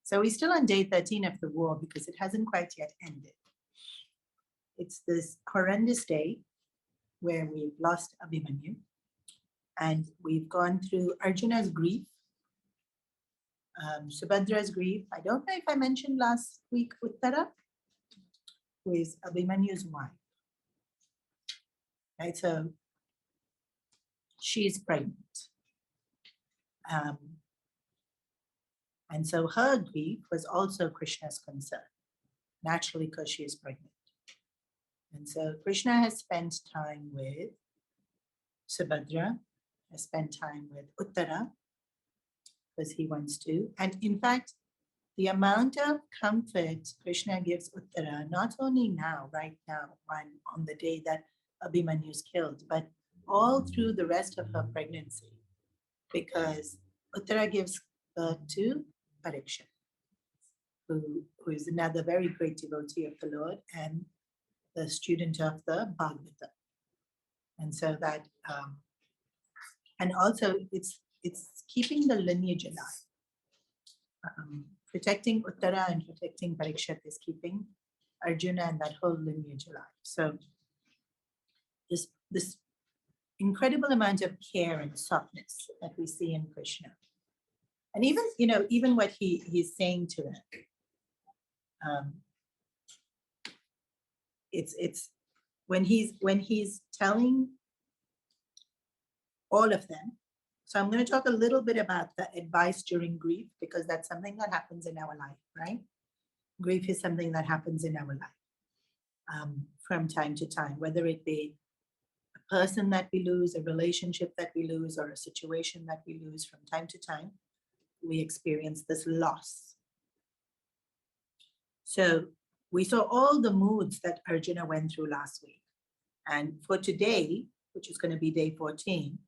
So we're still on day 13 of the war because it hasn't quite yet ended. It's this horrendous day where we've lost Abhimanyu and we've gone through Arjuna's grief, Subhadra's grief. I don't know if I mentioned last week Uttara, who is Abhimanyu's wife. Right, so she's pregnant. And so her grief was also Krishna's concern, naturally because she is pregnant. And so Krishna has spent time with Subhadra, has spent time with Uttara, because he wants to. And in fact, the amount of comfort Krishna gives Uttara, not only now, right now, on the day that Abhimanyu is killed, but all through the rest of her pregnancy, because Uttara gives birth to Parikshit, who is another very great devotee of the Lord and the student of the Bhagavata. And so that, and also it's keeping the lineage alive. Protecting Uttara and protecting Parikshit is keeping Arjuna and that whole lineage alive. So this incredible amount of care and softness that we see in Krishna. And even what he's saying to them, it's when he's telling all of them. So I'm going to talk a little bit about the advice during grief, because that's something that happens in our life, right? Grief is something that happens in our life from time to time, whether it be a person that we lose, a relationship that we lose, or a situation that we lose. From time to time, we experience this loss. So we saw all the moods that Arjuna went through last week. And for today, which is going to be day 14,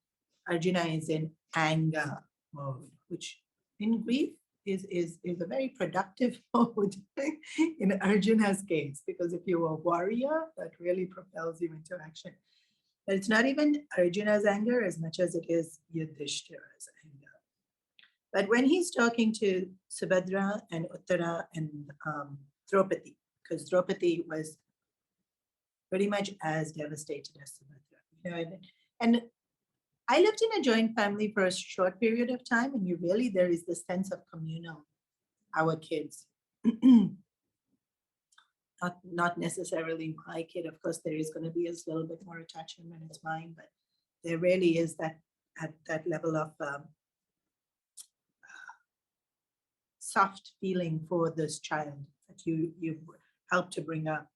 Arjuna is in anger mode, which in grief is a very productive mode in Arjuna's case, because if you're a warrior, that really propels you into action. But it's not even Arjuna's anger as much as it is Yudhistira's anger. But when he's talking to Subhadra and Uttara and Draupadi, because Draupadi was pretty much as devastated as Subhadra. And I lived in a joint family for a short period of time, and there is this sense of communal, our kids. Not necessarily my kid. Of course, there is going to be a little bit more attachment when it's mine, but there really is that at that level of soft feeling for this child that you helped to bring up.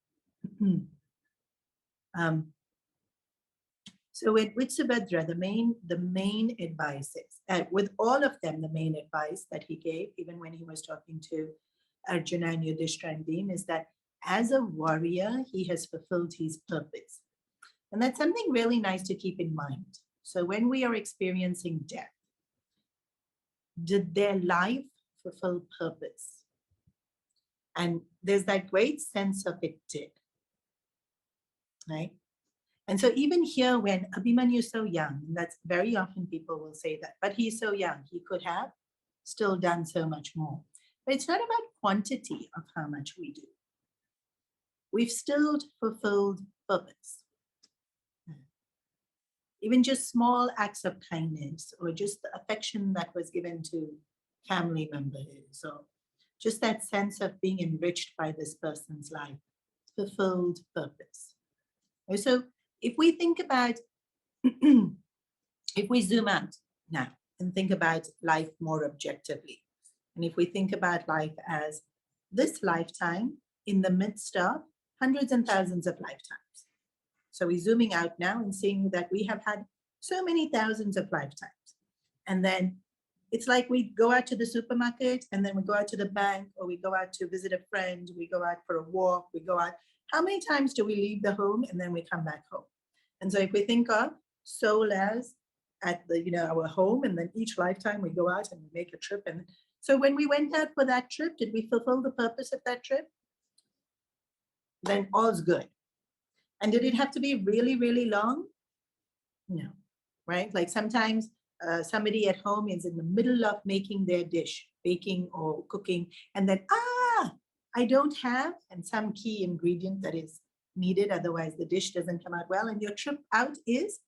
So with Subhadra, the main advice is, with all of them, the main advice that he gave, even when he was talking to Arjuna and Yudhishthira and Bhim, is that as a warrior, he has fulfilled his purpose. And that's something really nice to keep in mind. So when we are experiencing death, did their life fulfill purpose? And there's that great sense of it did, right? And so even here, when Abhimanyu is so young, that's very often people will say that, but he's so young, he could have still done so much more. But it's not about quantity of how much we do. We've still fulfilled purpose. Even just small acts of kindness, or just the affection that was given to family members, or just that sense of being enriched by this person's life, fulfilled purpose. So if we think about, if we zoom out now and think about life more objectively, and if we think about life as this lifetime in the midst of hundreds and thousands of lifetimes. So we're zooming out now and seeing that we have had so many thousands of lifetimes. And then it's like we go out to the supermarket, and then we go out to the bank, or we go out to visit a friend, we go out for a walk, we go out. How many times do we leave the home and then we come back home? And so if we think of soul as at the, our home, and then each lifetime we go out and we make a trip. And so when we went out for that trip, did we fulfill the purpose of that trip? Then all's good. And did it have to be really, really long? No, right? Like sometimes somebody at home is in the middle of making their dish, baking or cooking, and then, I don't have, and some key ingredient that is needed, otherwise the dish doesn't come out well. And your trip out is,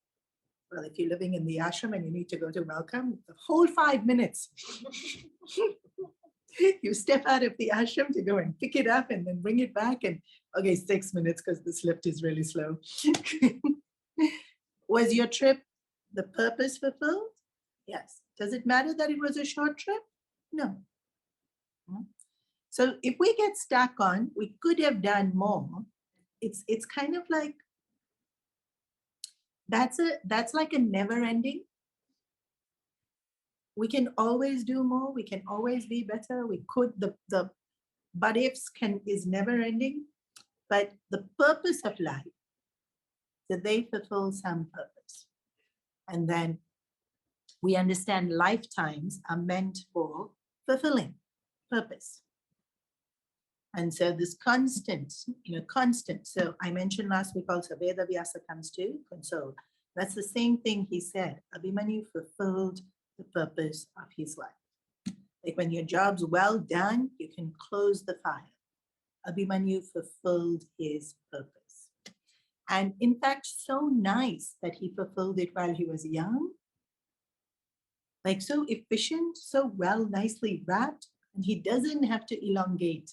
well, if you're living in the ashram and you need to go to welcome, the whole 5 minutes. You step out of the ashram to go and pick it up and then bring it back. And okay, 6 minutes because this lift is really slow. Was your trip the purpose fulfilled? Yes. Does it matter that it was a short trip? No. So if we get stuck on, we could have done more. It's kind of like, that's like a never ending. We can always do more. We can always be better. We could, the but ifs is never ending. But the purpose of life, that they fulfill some purpose. And then we understand lifetimes are meant for fulfilling purpose. And so this constant. So I mentioned last week also, Veda Vyasa comes to console. That's the same thing he said. Abhimanyu fulfilled the purpose of his life. Like when your job's well done, you can close the file. Abhimanyu fulfilled his purpose. And in fact, so nice that he fulfilled it while he was young. Like so efficient, so well, nicely wrapped, and he doesn't have to elongate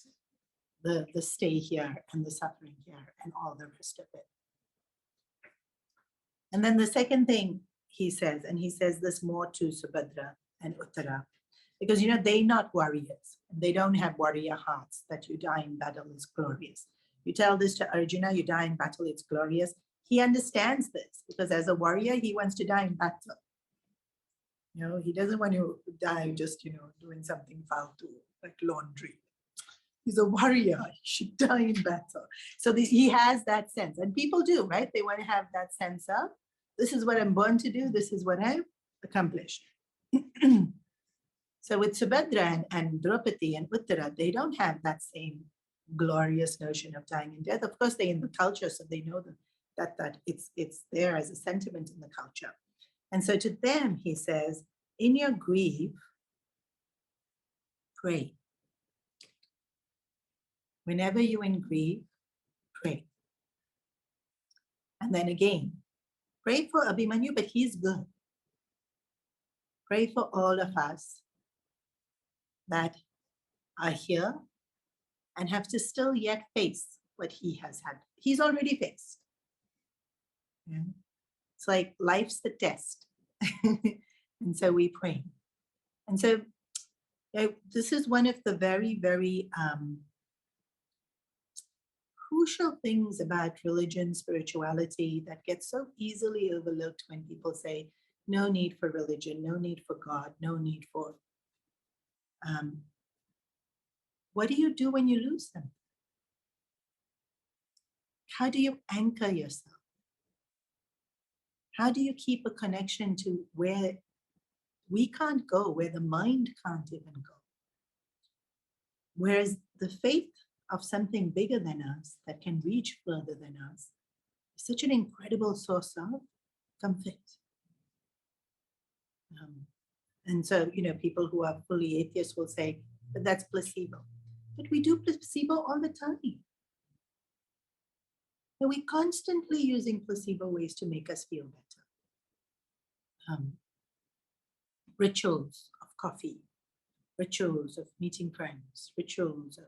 the stay here and the suffering here and all the rest of it. And then the second thing he says, and he says this more to Subhadra and Uttara, because they're not warriors. They don't have warrior hearts that you die in battle is glorious. You tell this to Arjuna, you die in battle, it's glorious. He understands this because as a warrior, he wants to die in battle. He doesn't want to die just, doing something faltu, like laundry. He's a warrior. He should die in battle. So he has that sense. And people do, right? They want to have that sense of, this is what I'm born to do. This is what I've accomplished. So with Subhadra and Draupadi and Uttara, they don't have that same glorious notion of dying in death. Of course, they're in the culture, so they know that it's there as a sentiment in the culture. And so to them, he says, in your grief, pray. Whenever you're in grief, pray. And then again, pray for Abhimanyu, but he's good. Pray for all of us that are here and have to still yet face what he has had. He's already faced. Yeah. It's like life's the test. And so we pray. And so this is one of the very, very crucial things about religion, spirituality that gets so easily overlooked when people say, no need for religion, no need for God, no need for... what do you do when you lose them? How do you anchor yourself? How do you keep a connection to where we can't go, where the mind can't even go? Whereas the faith of something bigger than us that can reach further than us is such an incredible source of comfort. And so, people who are fully atheists will say, but that's placebo. But we do placebo all the time. And we're constantly using placebo ways to make us feel better. Rituals of coffee, rituals of meeting friends, rituals of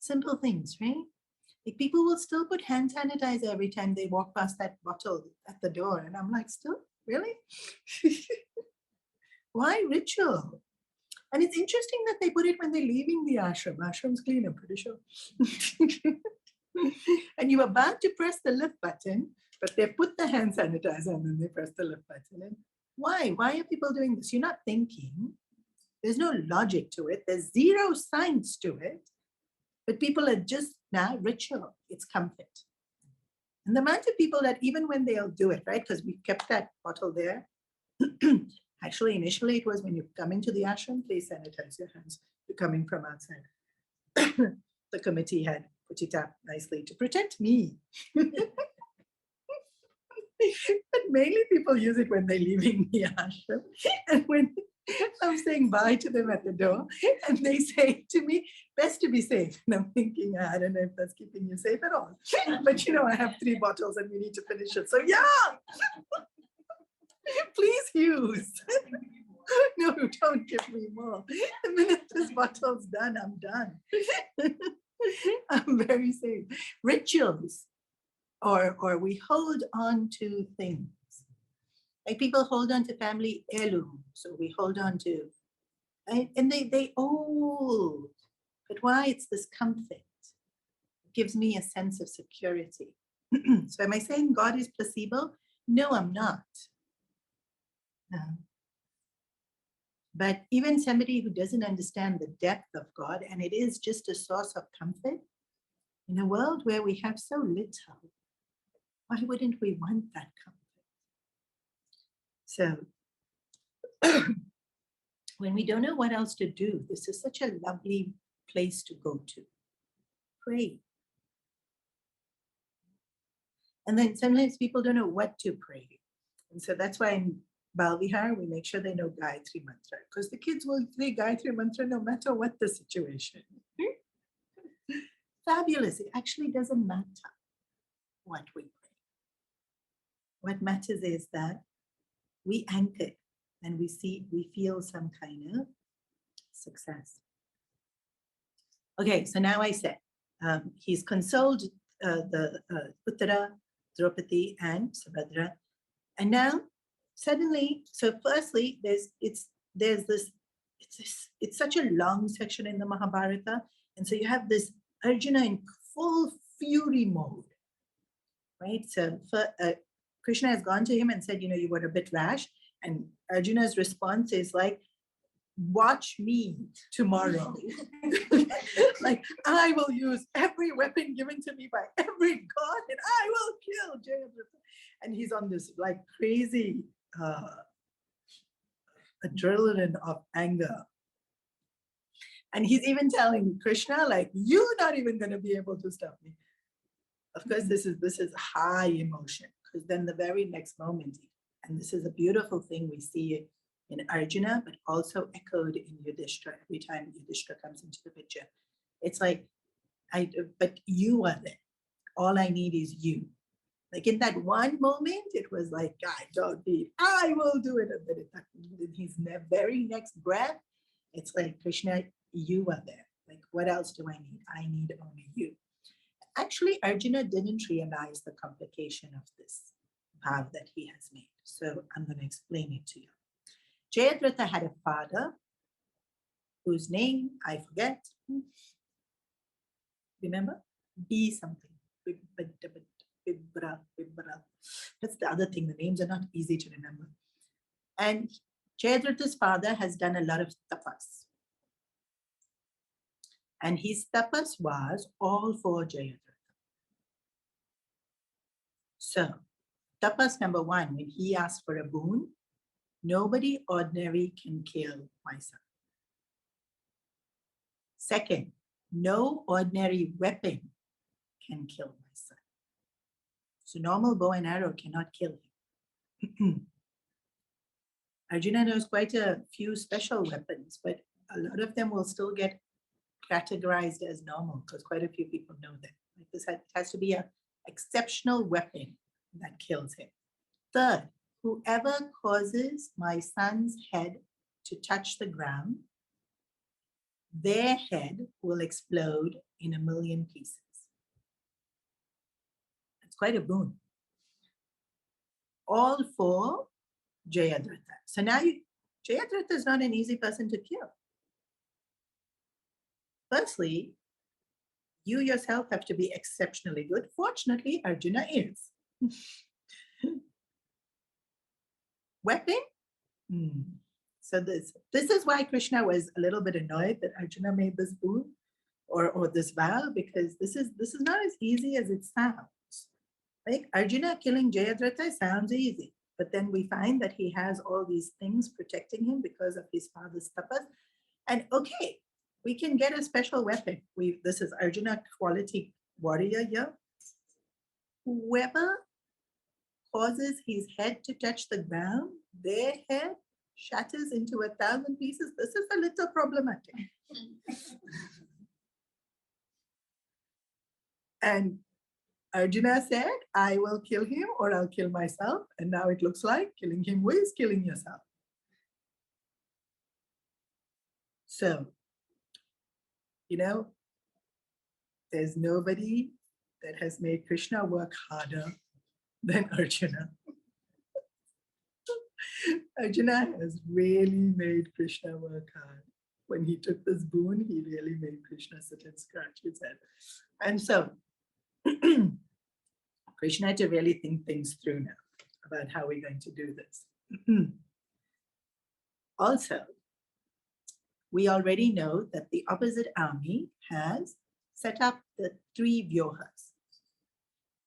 simple things, right? Like people will still put hand sanitizer every time they walk past that bottle at the door. And I'm like, still? Really? Why ritual? And it's interesting that they put it when they're leaving the ashram. Ashram's clean, I'm pretty sure. And you're about to press the lift button, but they put the hand sanitizer and then they press the lift button. And why? Why are people doing this? You're not thinking. There's no logic to it. There's zero science to it. But people are just now ritual. It's comfort. And the amount of people that even when they'll do it, right? Because we kept that bottle there. Actually, initially it was when you come into the ashram, please sanitize your hands. You're coming from outside. The committee had put it up nicely to protect me. But mainly people use it when they're leaving the ashram. And when I'm saying bye to them at the door, and they say to me, best to be safe. And I'm thinking, I don't know if that's keeping you safe at all. But I have 3 bottles and we need to finish it. So yeah, please use. No, don't give me more. The minute this bottle's done, I'm done. I'm very safe. Rituals, or we hold on to things. Like people hold on to family heirloom. So we hold on to, and they old. But why? It's this comfort. It gives me a sense of security. So am I saying God is placebo? No, I'm not. No. But even somebody who doesn't understand the depth of God, and it is just a source of comfort, in a world where we have so little, why wouldn't we want that comfort? So when we don't know what else to do, this is such a lovely place to go to. Pray. And then sometimes people don't know what to pray. And so that's why in Balvihar, we make sure they know Gayatri Mantra, because the kids will say Gayatri Mantra no matter what the situation. Fabulous. It actually doesn't matter what we pray. What matters is that we anchor and we feel some kind of success. Okay, so now I said he's consoled the Uttara, Draupadi, and Subhadra, and now suddenly, so firstly, it's such a long section in the Mahabharata, and so you have this Arjuna in full fury mode, right? So Krishna has gone to him and said, you were a bit rash, and Arjuna's response is like, watch me tomorrow. Like, I will use every weapon given to me by every god, and I will kill Jayadratha. And he's on this like crazy adrenaline of anger. And he's even telling Krishna, like, you're not even going to be able to stop me. Of course, this is high emotion, because then the very next moment, and this is a beautiful thing we see in Arjuna, but also echoed in Yudhishthira every time Yudhishthira comes into the picture. It's like, but you are there. All I need is you. Like in that one moment, it was like, I don't need, I will do it. And then in his very next breath, it's like, Krishna, you are there. Like, what else do I need? I need only you. Actually, Arjuna didn't realize the complication of this vow that he has made. So I'm going to explain it to you. Jayadratha had a father whose name I forget. Remember? B something. Vibra. That's the other thing. The names are not easy to remember. And Jayadratha's father has done a lot of tapas. And his tapas was all for Jayadratha. So, tapas number 1, when he asked for a boon, nobody ordinary can kill my son. Second, no ordinary weapon can kill my son. So normal bow and arrow cannot kill him. Arjuna knows quite a few special weapons, but a lot of them will still get categorized as normal because quite a few people know them. Like this has to be an exceptional weapon that kills him. Third, whoever causes my son's head to touch the ground, their head will explode in 1,000,000 pieces. It's quite a boon. All for Jayadratha. So now Jayadratha is not an easy person to kill. Firstly, you yourself have to be exceptionally good. Fortunately, Arjuna is. Weapon? So this is why Krishna was a little bit annoyed that Arjuna made this boon or this vow, because this is not as easy as it sounds. Like Arjuna killing Jayadratha sounds easy, but then we find that he has all these things protecting him because of his father's tapas. And okay, we can get a special weapon. This is Arjuna quality warrior here. Whoever causes his head to touch the ground, their head shatters into 1,000 pieces. This is a little problematic. And Arjuna said, I will kill him or I'll kill myself. And now it looks like killing him is killing yourself. So, there's nobody that has made Krishna work harder than Arjuna. Arjuna has really made Krishna work hard. When he took this boon, he really made Krishna sit and scratch his head. And so, Krishna had to really think things through now about how we're going to do this. Also, we already know that the opposite army has set up the 3 vyohas.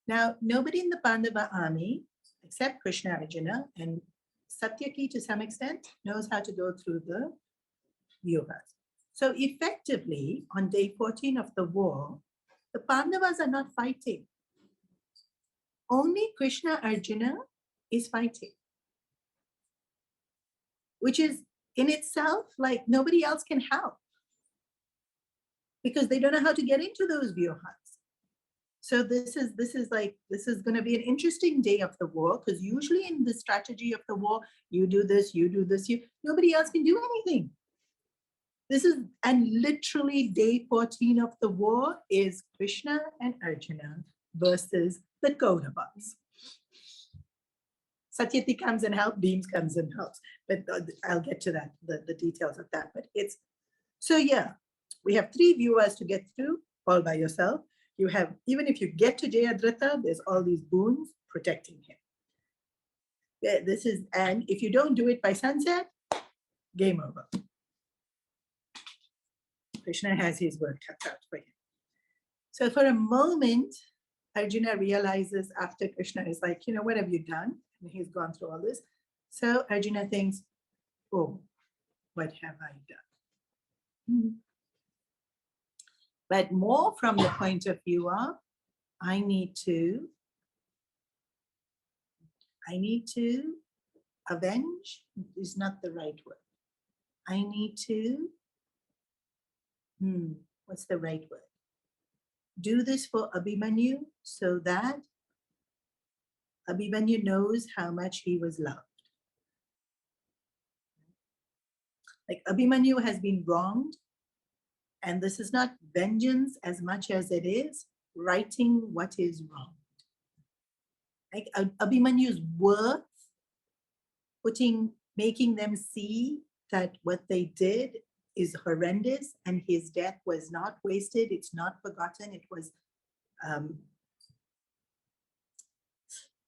Now, nobody in the Pandava army, except Krishna, Arjuna, and Satyaki to some extent, knows how to go through the vyohas. So effectively, on day 14 of the war, the Pandavas are not fighting. Only Krishna, Arjuna is fighting, which is in itself like nobody else can help because they don't know how to get into those vyohas. So this is going to be an interesting day of the war, because usually in the strategy of the war, you do this, nobody else can do anything. And literally day 14 of the war is Krishna and Arjuna versus the Kauravas. Satyaki comes and helps, Bhim comes and helps. But I'll get to that, the details of that. But we have 3 viewers to get through all by yourself. You have, even if you get to Jayadratha, there's all these boons protecting him. And if you don't do it by sunset, game over. Krishna has his work cut out for him. So for a moment, Arjuna realizes after Krishna is like, what have you done? And he's gone through all this. So Arjuna thinks, oh, what have I done? But more from the point of view of, I need to avenge is not the right word. I need to, what's the right word? Do this for Abhimanyu so that Abhimanyu knows how much he was loved. Like Abhimanyu has been wronged, and this is not vengeance as much as it is righting what is wrong. Like Abhimanyu's worth, making them see that what they did is horrendous and his death was not wasted, it's not forgotten, it was,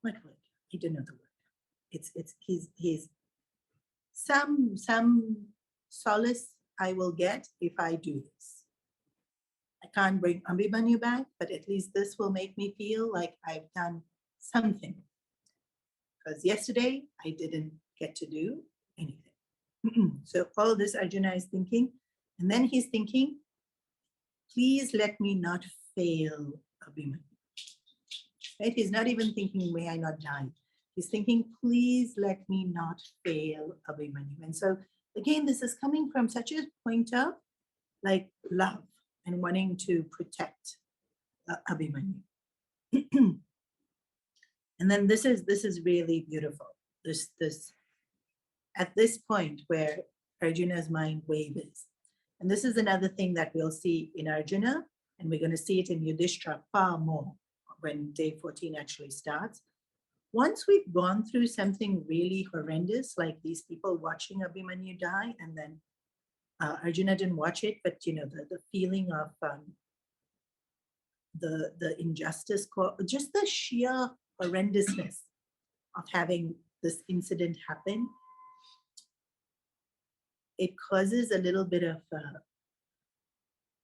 what word? I don't know the word. He's some solace I will get if I do this. I can't bring Abhimanyu back, but at least this will make me feel like I've done something. Because yesterday I didn't get to do anything. So all this Arjuna is thinking, and then he's thinking, please let me not fail Abhimanyu. Right? He's not even thinking, may I not die. He's thinking, please let me not fail Abhimanyu. And so again, this is coming from such a point of like love and wanting to protect Abhimanyu. And then this is really beautiful. This at this point where Arjuna's mind wavers. And this is another thing that we'll see in Arjuna, and we're going to see it in Yudhishthira far more when day 14 actually starts. Once we've gone through something really horrendous, like these people watching Abhimanyu die, and then Arjuna didn't watch it, but the feeling of the injustice, just the sheer horrendousness of having this incident happen, it causes a little bit of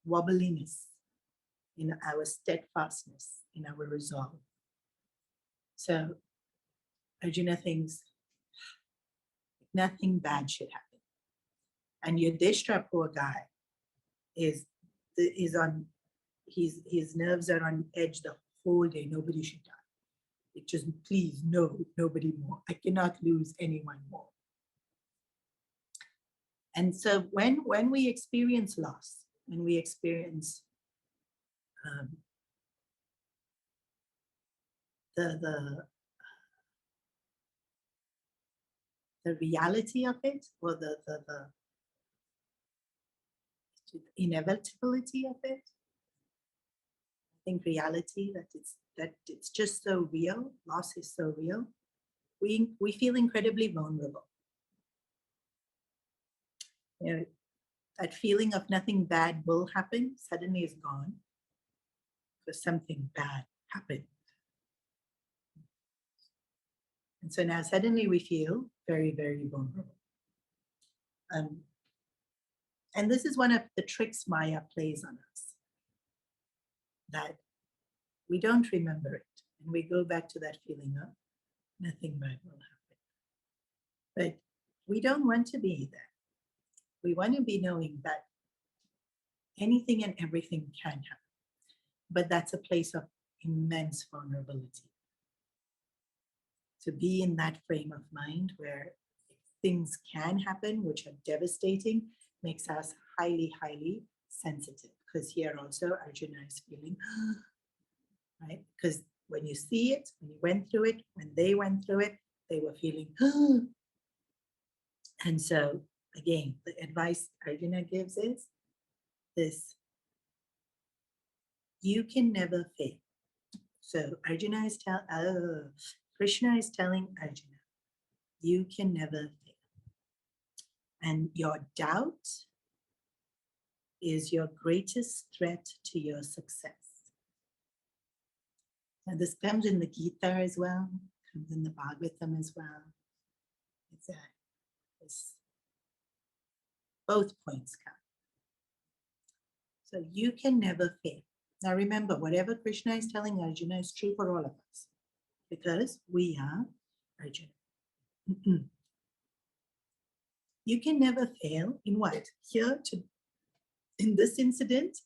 wobbliness in our steadfastness, in our resolve. So Arjuna thinks nothing bad should happen. And Yudhishthira, poor guy, his nerves are on edge the whole day. Nobody should die. It just, please, no, nobody more. I cannot lose anyone more. And so when we experience loss, when we experience the reality of it, or the inevitability of it, I think reality that it's just so real, loss is so real, we feel incredibly vulnerable. You know, that feeling of nothing bad will happen suddenly is gone because something bad happened. And so now suddenly we feel very, very vulnerable. And this is one of the tricks Maya plays on us, that we don't remember it. And we go back to that feeling of nothing bad will happen. But we don't want to be there. We want to be knowing that anything and everything can happen. But that's a place of immense vulnerability. To be in that frame of mind where things can happen, which are devastating, makes us highly, highly sensitive. Because here also Arjuna is feeling, right? Because when you see it, when you went through it, when they went through it, they were feeling, and so again, the advice Arjuna gives is this: you can never fail. So Arjuna is Krishna is telling Arjuna, you can never fail. And your doubt is your greatest threat to your success. And this comes in the Gita as well, comes in the Bhagavatam as well. It's both points come. So you can never fail. Now remember, whatever Krishna is telling Arjuna is true for all of us, because we are Arjuna. You can never fail in what? Here, in this incident,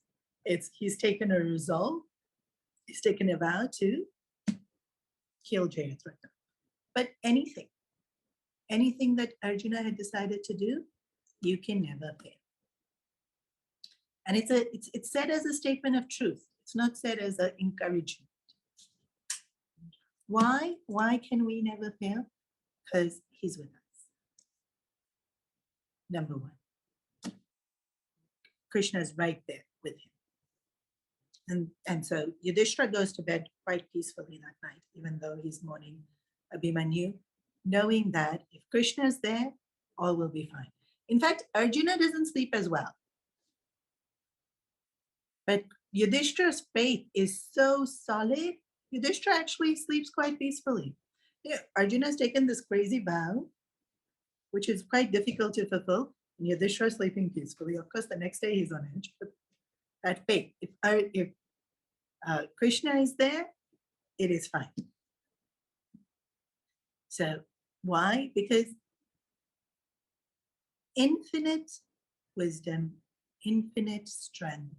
he's taken a resolve, he's taken a vow to kill Jayadratha. But anything that Arjuna had decided to do, you can never fail. And it's said as a statement of truth. It's not said as an encouragement. Why? Why can we never fail? Because he's with us. Number one. Krishna is right there with him. And so Yudhishthira goes to bed quite peacefully that night, even though he's mourning Abhimanyu, knowing that if Krishna is there, all will be fine. In fact, Arjuna doesn't sleep as well. But Yudhishthira's faith is so solid, Yudhishthira actually sleeps quite peacefully. Yeah, Arjuna has taken this crazy vow, which is quite difficult to fulfill, and Yudhishthira is sleeping peacefully. Of course, the next day he's on edge, but that faith, if Krishna is there, it is fine. So why? Because infinite wisdom, infinite strength,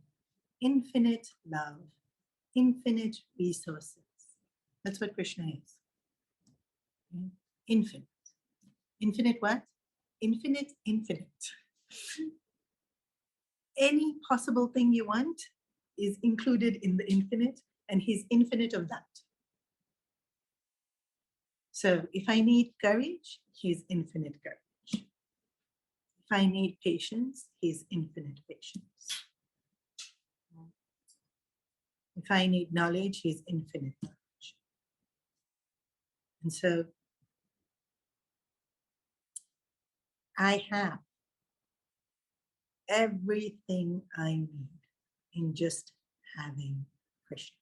infinite love, infinite resources. That's what Krishna is. Infinite. Infinite what? Infinite, infinite. Any possible thing you want is included in the infinite, and he's infinite of that. So if I need courage, he's infinite courage. If I need patience, he's infinite patience. If I need knowledge, he's infinite knowledge. And so I have everything I need in just having Krishna.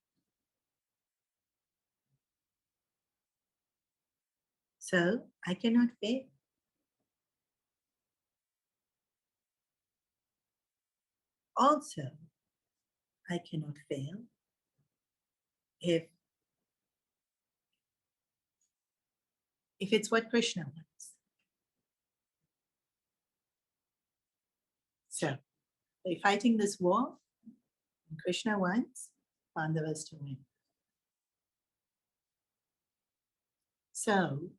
So I cannot fail. Also, I cannot fail if it's what Krishna wants. So they're fighting this war, and Krishna wants Pandavas to win. So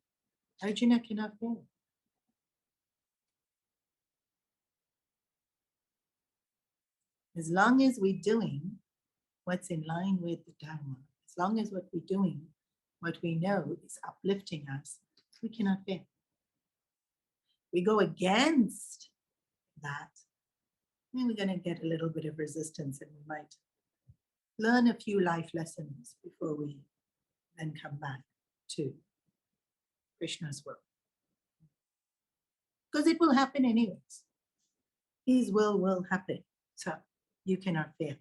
Arjuna cannot fail. As long as we're doing what's in line with the Dharma, as long as what we're doing, what we know is uplifting us, we cannot fail. We go against that, then we're going to get a little bit of resistance and we might learn a few life lessons before we then come back to Krishna's will. Because it will happen anyways. His will happen. So you cannot fail.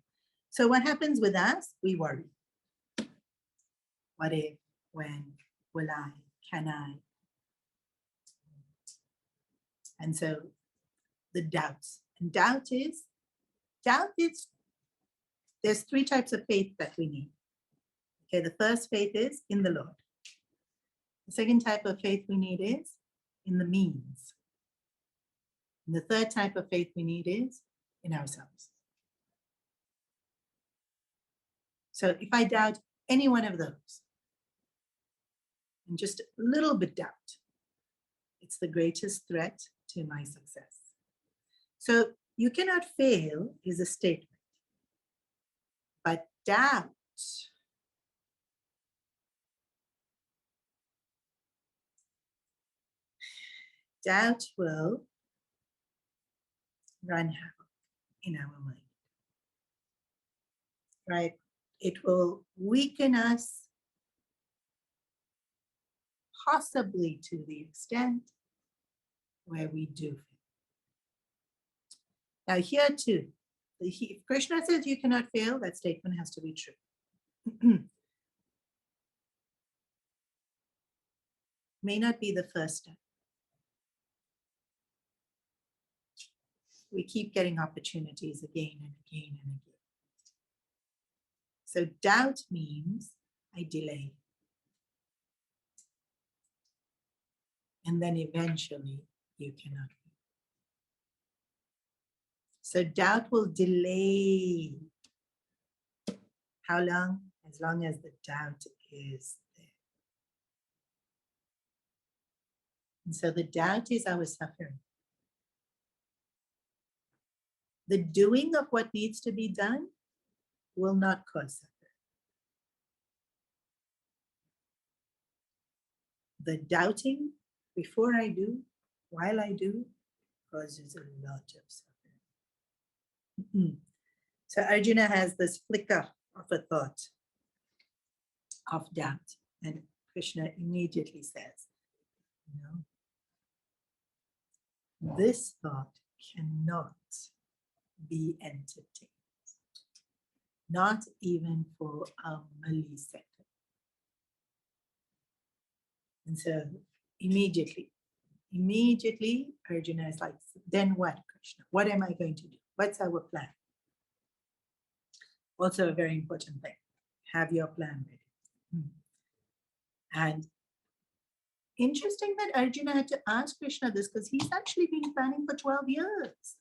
So what happens with us? We worry. What if, when, will I, can I? And so the doubts. And doubt is, there's three types of faith that we need. Okay, the first faith is in the Lord. The second type of faith we need is in the means. And the third type of faith we need is in ourselves. So if I doubt any one of those, and just a little bit doubt, it's the greatest threat to my success. So you cannot fail is a statement, but doubt will run havoc in our mind, right? It will weaken us, possibly to the extent where we do fail. Now here too, if Krishna says you cannot fail, that statement has to be true. May not be the first step. We keep getting opportunities again and again and again. So doubt means I delay. And then eventually you cannot fail. So doubt will delay. How long? As long as the doubt is there. And so the doubt is our suffering. The doing of what needs to be done will not cause suffering. The doubting before I do, while I do, causes a lot of suffering. So Arjuna has this flicker of a thought of doubt, and Krishna immediately says, no, this thought cannot be entertained, not even for a millisecond. And so immediately Arjuna is like, then what, Krishna? What am I going to do? What's our plan? Also a very important thing, have your plan ready. And interesting that Arjuna had to ask Krishna this because he's actually been planning for 12 years.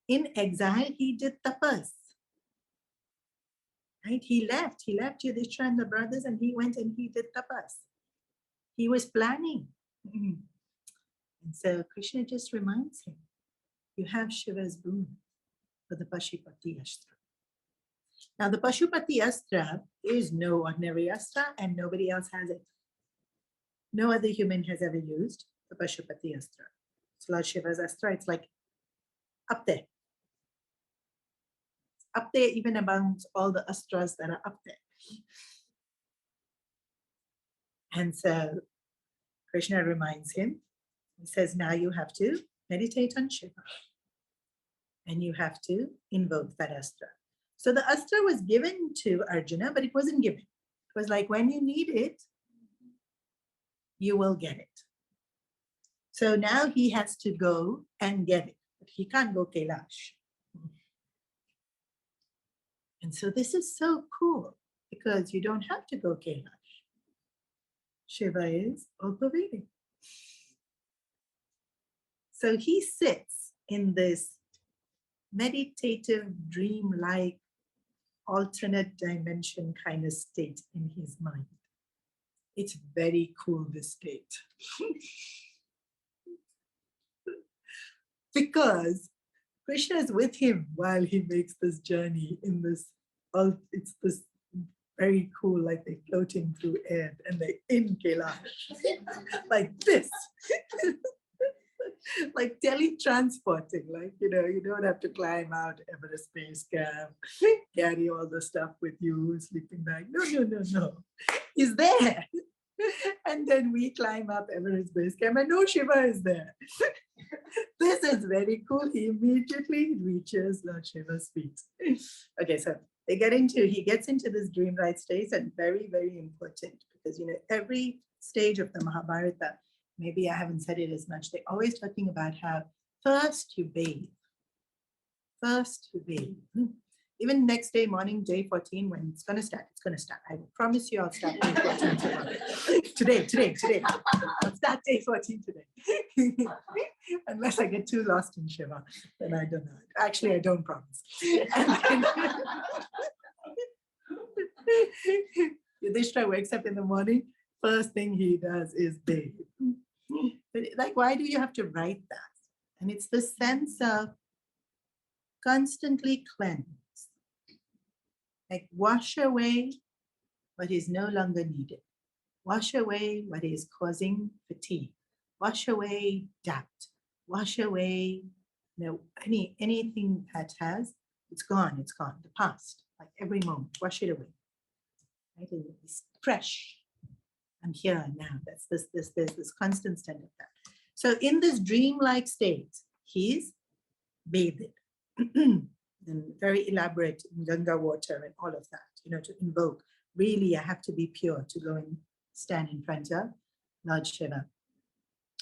In exile, he did tapas. Right? He left Yudhistira and the brothers and he went and he did tapas. He was planning. And so Krishna just reminds him, you have Shiva's boon for the Pashupati Astra. Now the Pashupati Astra is no ordinary Astra and nobody else has it. No other human has ever used the Pashupati Astra. It's Lord Shiva's Astra. It's like up there. Up there even amongst all the Astras that are up there. And so Krishna reminds him, he says, now you have to meditate on Shiva. And you have to invoke that Astra. So the Astra was given to Arjuna, but it wasn't given. It was like, when you need it, you will get it. So now he has to go and get it. But he can't go Kailash. And so this is so cool because you don't have to go Kailash. Shiva is all-pervading. So he sits in this meditative, dream-like, alternate dimension kind of state in his mind. It's very cool, this state. Because Krishna is with him while he makes this journey in this, it's this very cool, like they're floating through air and they're in Kailash, like this. Like teletransporting, like, you know, you don't have to climb out Everest Base Camp, carry all the stuff with you, sleeping bag. No. He's there. And then we climb up Everest Base Camp and no Shiva is there. This is very cool. He immediately reaches Lord Shiva's feet. Okay, so he gets into this dream right stage, and very, very important, because, you know, every stage of the Mahabharata, maybe I haven't said it as much, they're always talking about how first you bathe. Even next day, morning, day 14, when it's going to start. I promise you I'll start day 14 tomorrow. Today. I'll start day 14 today. Unless I get too lost in Shiva, then I don't know. Actually, I don't promise. Yudhishthira wakes up in the morning, first thing he does is bathe. Like, why do you have to write that? And it's the sense of constantly cleanse. Like, wash away what is no longer needed. Wash away what is causing fatigue. Wash away doubt. Wash away, you know, anything that has, it's gone. The past, like every moment, wash it away. Right? It's fresh. I'm here now. There's this constant state of that. So in this dreamlike state, he's bathed. And very elaborate Ganga water and all of that, you know, to invoke. Really, I have to be pure to go and stand in front of Lord Shiva.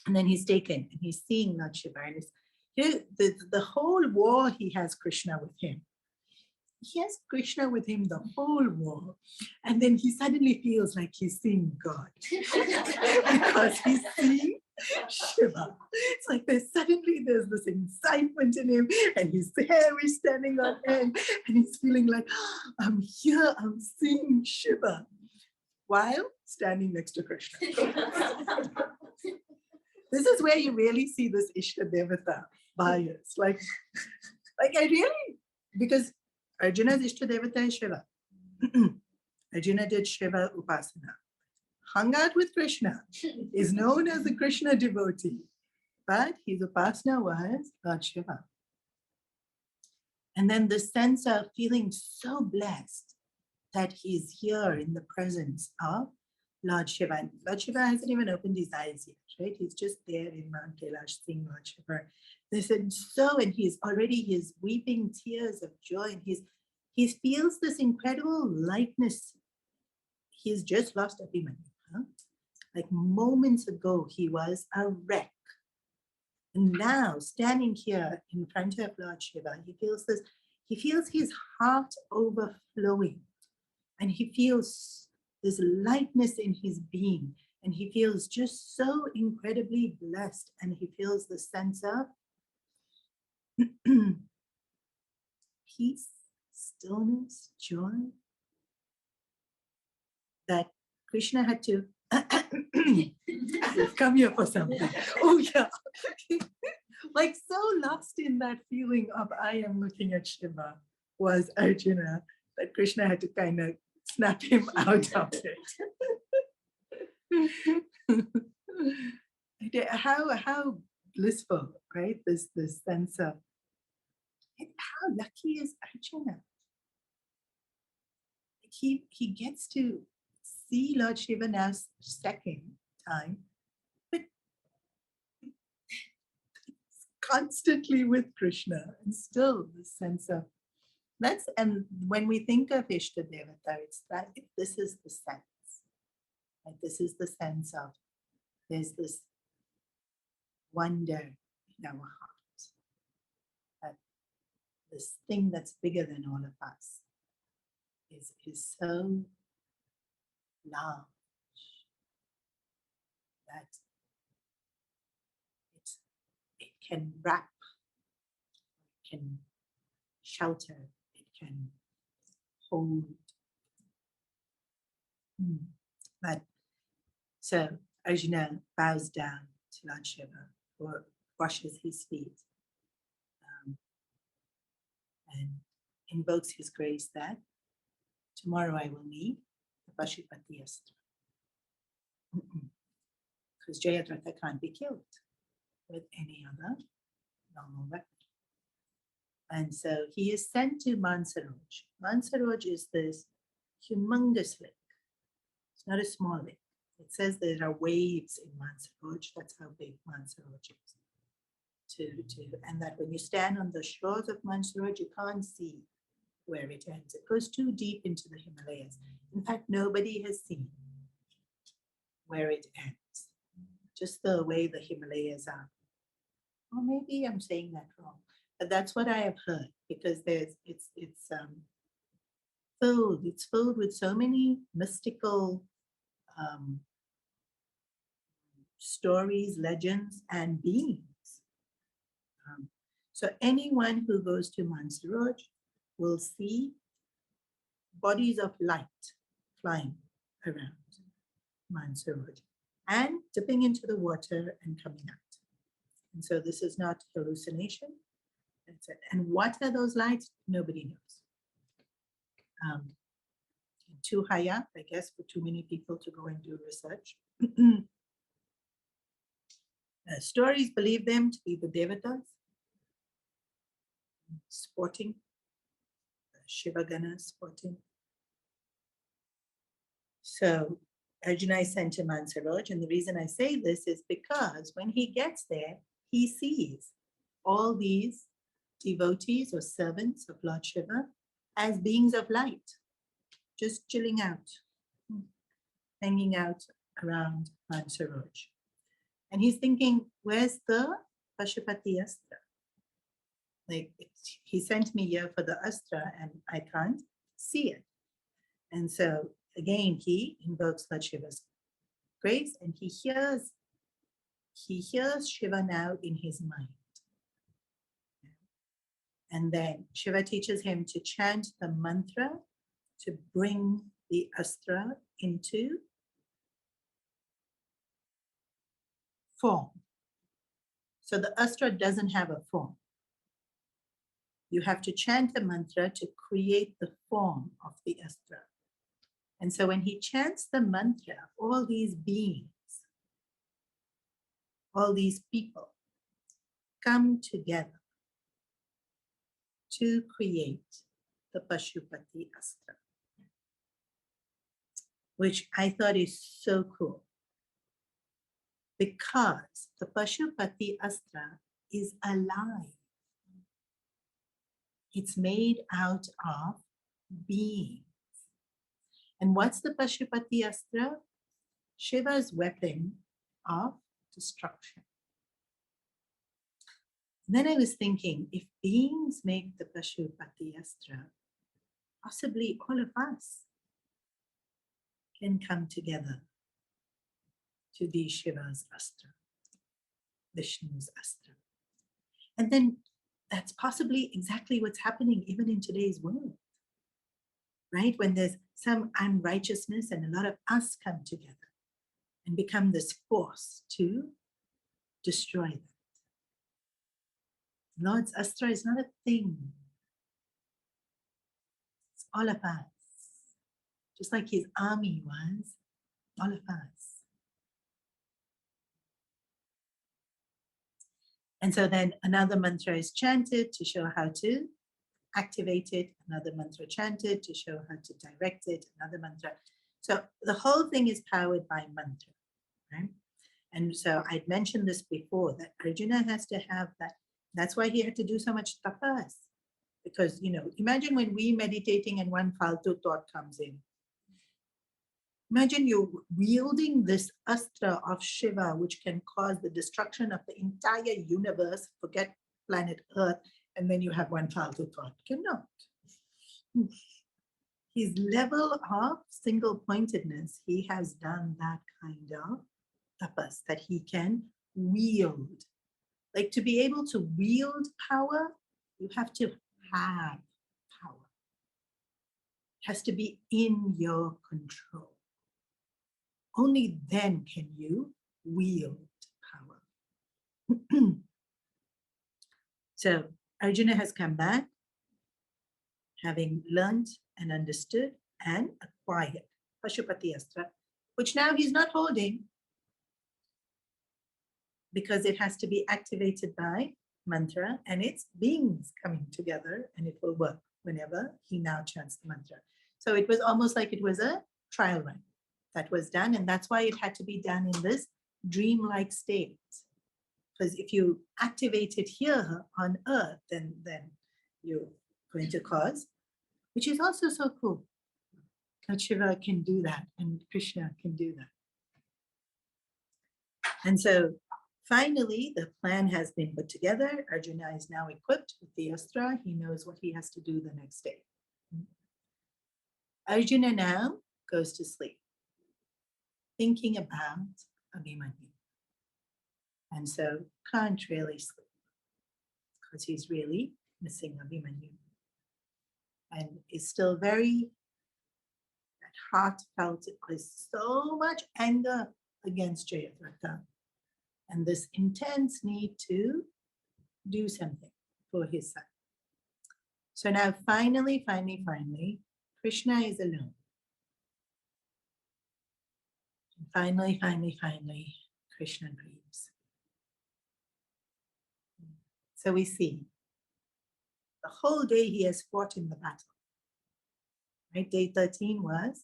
And then he's taken and he's seeing Lord Shiva. And the whole war, he has Krishna with him. He has Krishna with him the whole war. And then he suddenly feels like he's seeing God. Because he's seeing Shiva. It's like there's this excitement in him, and his hair is standing on end, and he's feeling like, oh, I'm here, I'm seeing Shiva, while standing next to Krishna. This is where you really see this Ishtadevata bias. Like I really, because Arjuna's Ishtadevata is Shiva. Arjuna did Shiva Upasana. Hung out with Krishna, is known as the Krishna devotee, but his Upasana was Lord Shiva. And then the sense of feeling so blessed that he's here in the presence of Lord Shiva. And Lord Shiva hasn't even opened his eyes yet, right? He's just there in Mount Kailash seeing Lord Shiva. They said so, and he's weeping tears of joy, and he feels this incredible lightness. He's just lost Abhimanyu. Like moments ago, he was a wreck. And now, standing here in front of Lord Shiva, he feels his heart overflowing. And he feels this lightness in his being. And he feels just so incredibly blessed. And he feels the sense of peace, stillness, joy, that Krishna had to come here for something. Oh yeah. Like so lost in that feeling of I am looking at Shiva was Arjuna, that Krishna had to kind of snap him out of it. How blissful, right? This sense of how lucky is Arjuna. He gets to see Lord Shiva now second time, but constantly with Krishna, and still the sense of that's, and when we think of Ishtadevata, it's that this is the sense. Like this is the sense of there's this wonder in our heart, that this thing that's bigger than all of us is so large that it can wrap, it can shelter, it can hold. But So Arjuna bows down to Lord Shiva, or washes his feet, and invokes his grace that tomorrow I will need the Pashupati Astra. Because Jayadratha can't be killed with any other normal weapon. And so he is sent to Mansaroj. Mansaroj is this humongous lake. It's not a small lake. It says there are waves in Mansaroj. That's how big Mansaroj is. And that when you stand on the shores of Mansaroj, you can't see where it ends. It goes too deep into the Himalayas. In fact, nobody has seen where it ends. Just the way the Himalayas are. Or maybe I'm saying that wrong. But that's what I have heard, because it's filled with so many mystical stories, legends, and beings. So anyone who goes to Mansaroj will see bodies of light flying around Mansaroj and dipping into the water and coming out. And so this is not hallucination. That's it. And what are those lights? Nobody knows. Too high up, I guess, for too many people to go and do research. Stories believe them to be the devatas, sporting, Shivagana sporting. So Arjuna is sent to Mansaroj, and the reason I say this is because when he gets there, he sees all these devotees or servants of Lord Shiva as beings of light, just chilling out, hanging out around Mansaroj. And he's thinking, where's the Pashupati Astra? Like, he sent me here for the Astra and I can't see it. And so again, he invokes Lord Shiva's grace, and he hears Shiva now in his mind. And then Shiva teaches him to chant the mantra to bring the Astra into form. So the Astra doesn't have a form. You have to chant a mantra to create the form of the Astra. And so when he chants the mantra, all these beings, all these people come together to create the Pashupati Astra, which I thought is so cool, because the Pashupati Astra is alive. It's made out of beings. And what's the Pashupati Astra? Shiva's weapon of destruction. And then I was thinking, if beings make the Pashupati Astra, possibly all of us can come together to be Shiva's Astra, Vishnu's Astra. And then that's possibly exactly what's happening even in today's world, right? When there's some unrighteousness and a lot of us come together and become this force to destroy that. Lord's Astra is not a thing. It's all of us. Just like his army was, all of us. And so then another mantra is chanted to show how to activate it, another mantra chanted to show how to direct it, another mantra. So the whole thing is powered by mantra, right? And so I'd mentioned this before, that Arjuna has to have that. That's why he had to do so much tapas. Because, imagine when we meditating and one faltu thought comes in. Imagine you wielding this astra of Shiva, which can cause the destruction of the entire universe, forget planet Earth, and then you have one faltu thought. Cannot. His level of single pointedness, he has done that kind of tapas that he can wield. Like, to be able to wield power, you have to have power. It has to be in your control. only then can you wield power. So Arjuna has come back, having learned and understood and acquired Pashupati Astra, which now he's not holding because it has to be activated by mantra, and it's beings coming together, and it will work whenever he now chants the mantra. So it was almost like it was a trial run that was done, and that's why it had to be done in this dreamlike state. Because if you activate it here on earth, then you're going to cause, which is also so cool. That Shiva can do that, and Krishna can do that. And so finally, the plan has been put together. Arjuna is now equipped with the astra. He knows what he has to do the next day. Arjuna now goes to sleep, thinking about Abhimanyu. And so can't really sleep because he's really missing Abhimanyu. And is still very heartfelt. There's so much anger against Jayadratha, and this intense need to do something for his son. So now finally, Krishna is alone. And finally, Krishna grieves. So we see the whole day he has fought in the battle. Right? Day 13 was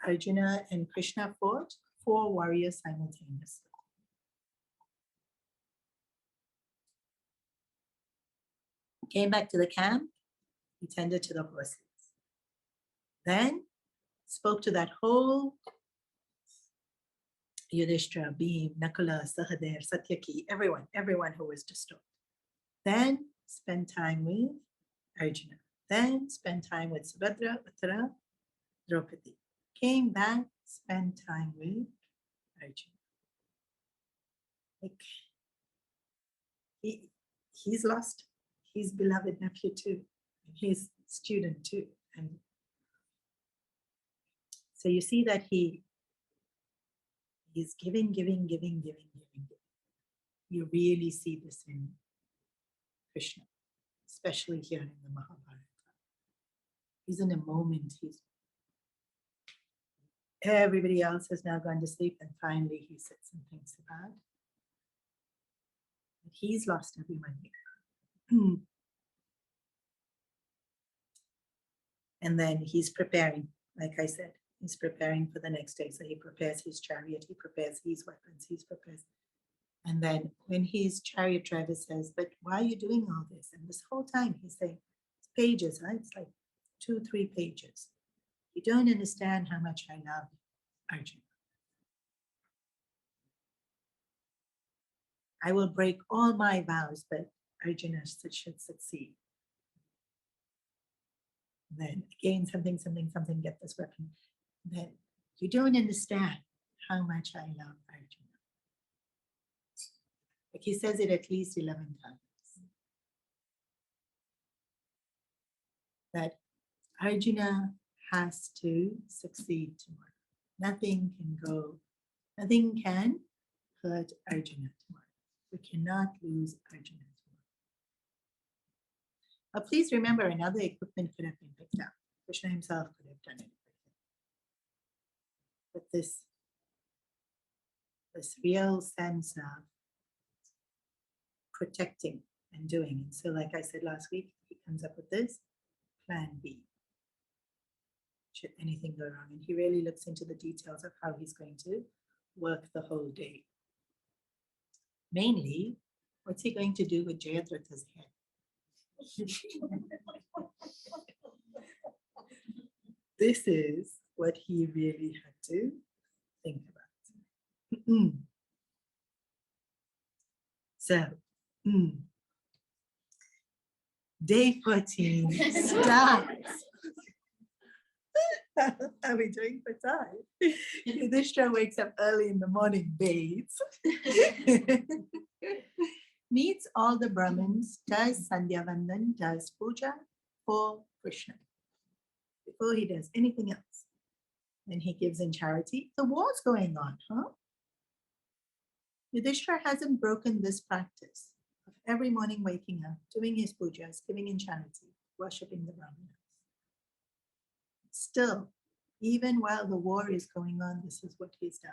Arjuna and Krishna fought 4 warriors simultaneously. Came back to the camp, he tended to the horses. Then spoke to that whole Yudhistira, Bhim, Nakula, Sahadev, Satyaki, everyone who was disturbed. Then spent time with Arjuna. Then spent time with Subhadra, Uttara, Draupadi. Came back, spent time with Arjuna. Like, he's lost his beloved nephew too, his student too. And so you see that he's giving. You really see this in Krishna, especially here in the Mahabharata. He's in a moment, everybody else has now gone to sleep, and finally he sits and thinks about it. He's lost everyone here. And then he's preparing, like I said, he's preparing for the next day. So he prepares his chariot, he prepares his weapons, he prepares. And then when his chariot driver says, but why are you doing all this? And this whole time he's saying, it's pages, right? It's like 2-3 pages. You don't understand how much I love Arjuna. I will break all my vows, but Arjuna should succeed. And then again, something, get this weapon. Then you don't understand how much I love Arjuna. Like he says it at least 11 times. That Arjuna has to succeed tomorrow. Nothing can hurt Arjuna tomorrow. We cannot lose Arjuna tomorrow. But please remember, another equipment could have been picked up. Krishna himself could have done it. But this real sense of protecting and doing. And so, like I said last week, he comes up with this plan B. Should anything go wrong? And he really looks into the details of how he's going to work the whole day. Mainly, what's he going to do with Jayadratha's head? This is what he really had to think about. So, day 14 starts. How are we doing for time? Yudhishthira wakes up early in the morning, bathes, meets all the Brahmins, does Sandhya Vandan, does puja for Krishna before he does anything else. and he gives in charity. The war's going on, huh? Yudhishthira hasn't broken this practice of every morning waking up, doing his pujas, giving in charity, worshipping the Brahmanas. Still, even while the war is going on, this is what he's done.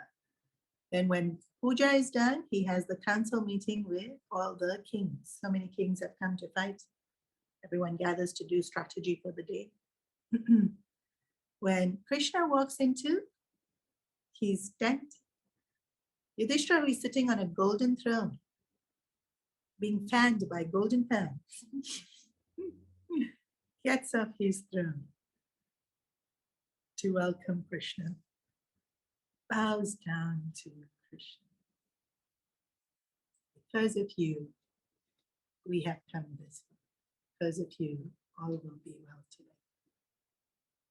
Then when puja is done, he has the council meeting with all the kings. So many kings have come to fight. Everyone gathers to do strategy for the day. When Krishna walks into his tent, Yudhishthira is sitting on a golden throne, being fanned by golden fans. Gets off his throne to welcome Krishna, bows down to Krishna. Because of you, we have come this far. Because of you, all will be well today.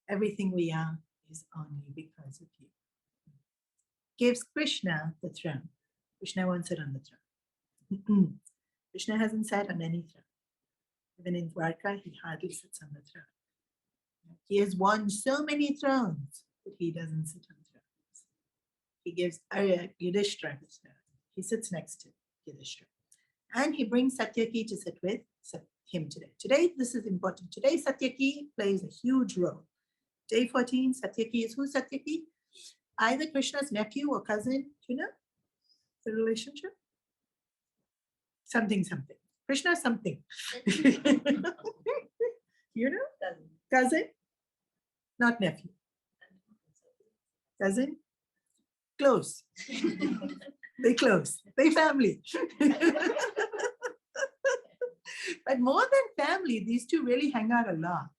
Everything we are is only because of you. Gives Krishna the throne. Krishna won't sit on the throne. Krishna hasn't sat on any throne. Even in Dwarka, he hardly sits on the throne. He has won so many thrones, but he doesn't sit on thrones. He gives Yudhishthira the throne. He sits next to Yudhishthira. And he brings Satyaki to sit with him today. Today, this is important. Today, Satyaki plays a huge role. Day 14, Satyaki is who Satyaki? Either Krishna's nephew or cousin. Do you know the relationship? Something. Krishna something. You know? Cousin? Not nephew. Cousin? Close. They close. They family. But more than family, these two really hang out a lot.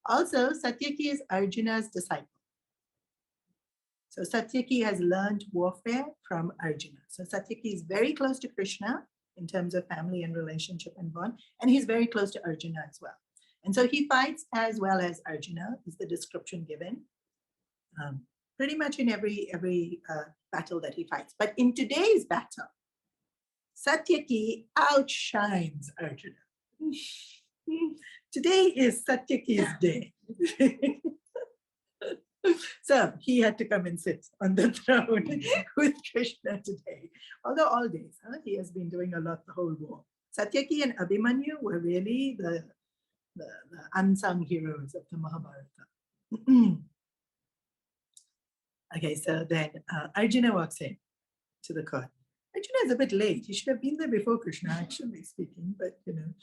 Also, Satyaki is Arjuna's disciple. So Satyaki has learned warfare from Arjuna. So Satyaki is very close to Krishna in terms of family and relationship and bond, and he's very close to Arjuna as well. And so he fights as well as Arjuna, is the description given, pretty much in every battle that he fights. But in today's battle, Satyaki outshines Arjuna. Today is Satyaki's day. So he had to come and sit on the throne with Krishna today. Although all days, he has been doing a lot the whole war. Satyaki and Abhimanyu were really the unsung heroes of the Mahabharata. Okay, so then Arjuna walks in to the court. Arjuna is a bit late. He should have been there before Krishna, actually speaking, but you know.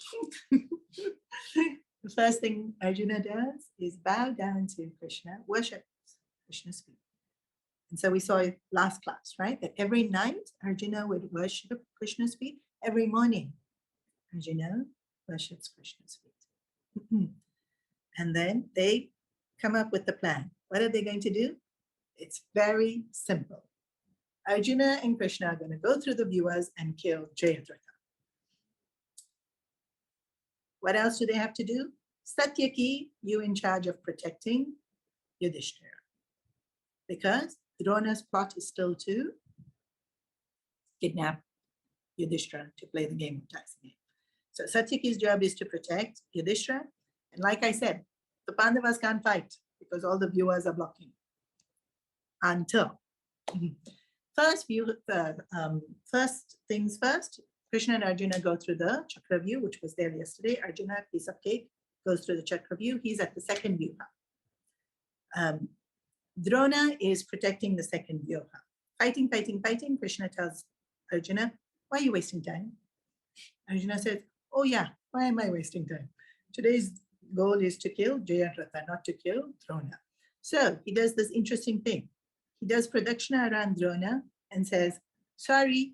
The first thing Arjuna does is bow down to Krishna, worship Krishna's feet. And so we saw it last class, right? That every night Arjuna would worship Krishna's feet. Every morning, Arjuna worships Krishna's feet. And then they come up with the plan. What are they going to do? It's very simple. Arjuna and Krishna are going to go through the viewers and kill Jayadratha. What else do they have to do? Satyaki, you in charge of protecting Yudhishthira. Because Drona's plot is still to kidnap Yudhishthira to play the game of Tyson. So Satyaki's job is to protect Yudhishthira. And like I said, the Pandavas can't fight because all the viewers are blocking. Until first things first, Krishna and Arjuna go through the Chakravyu, which was there yesterday. Arjuna, piece of cake, goes through the Chakravyu. He's at the second vyuha. Drona is protecting the second vyuha. Fighting. Krishna tells Arjuna, why are you wasting time? Arjuna says, oh yeah, why am I wasting time? Today's goal is to kill Jayadratha, not to kill Drona. So he does this interesting thing. He does pradakshina around Drona and says, sorry,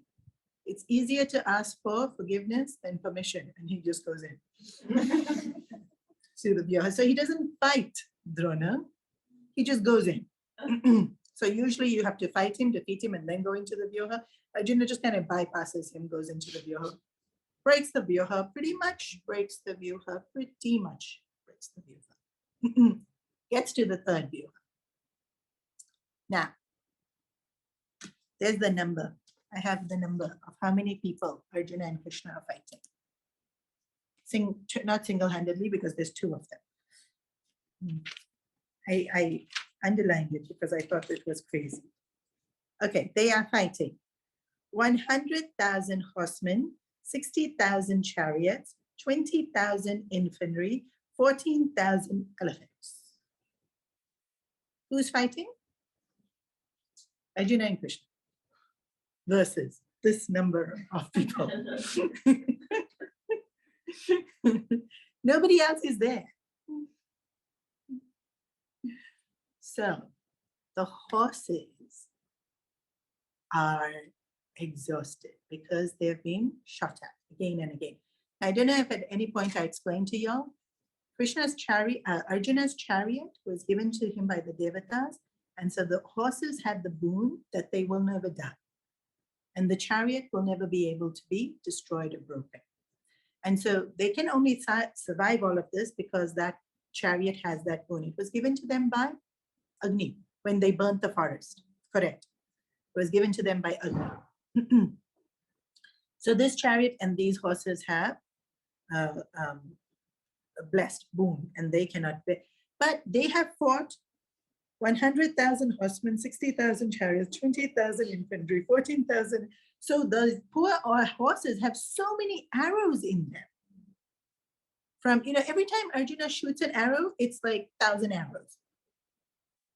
it's easier to ask for forgiveness than permission. And he just goes in to the vyuha. So he doesn't fight Drona, he just goes in. So usually you have to fight him, defeat him, and then go into the vyuha. Arjuna just kind of bypasses him, goes into the vyuha, breaks the vyuha, pretty much breaks the vyuha. Gets to the third vyuha. Now, there's the number. I have the number of how many people Arjuna and Krishna are fighting. Not single-handedly, because there's two of them. I underlined it because I thought it was crazy. Okay, they are fighting. 100,000 horsemen, 60,000 chariots, 20,000 infantry, 14,000 elephants. Who's fighting? Arjuna and Krishna versus this number of people. Nobody else is there. So the horses are exhausted because they've been shot at again and again. I don't know if at any point I explained to y'all, Arjuna's chariot was given to him by the Devatas. And so the horses had the boon that they will never die. And the chariot will never be able to be destroyed or broken. And so they can only survive all of this because that chariot has that boon. It was given to them by Agni when they burnt the forest. Correct. It was given to them by Agni. So this chariot and these horses have a blessed boon, and they cannot be. But they have fought 100,000 horsemen, 60,000 chariots, 20,000 infantry, 14,000. So the poor horses have so many arrows in them. From, every time Arjuna shoots an arrow, it's like 1,000 arrows.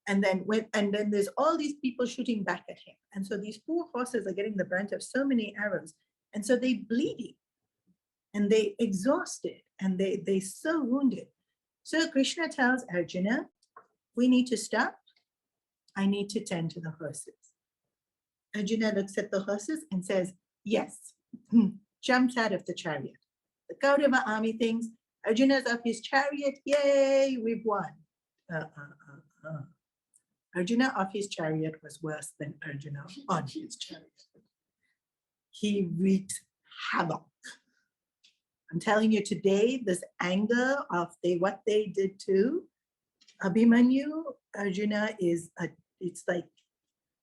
And then there's all these people shooting back at him. And so these poor horses are getting the brunt of so many arrows. And so they bleeding and they exhausted and they so wounded. So Krishna tells Arjuna, we need to stop. I need to tend to the horses. Arjuna looks at the horses and says, yes, jumps out of the chariot. The Kaurava army thinks, Arjuna's up his chariot, yay, we've won. Arjuna off his chariot was worse than Arjuna on his chariot. He wreaked havoc. I'm telling you today, this anger of what they did to Abhimanyu, Arjuna it's like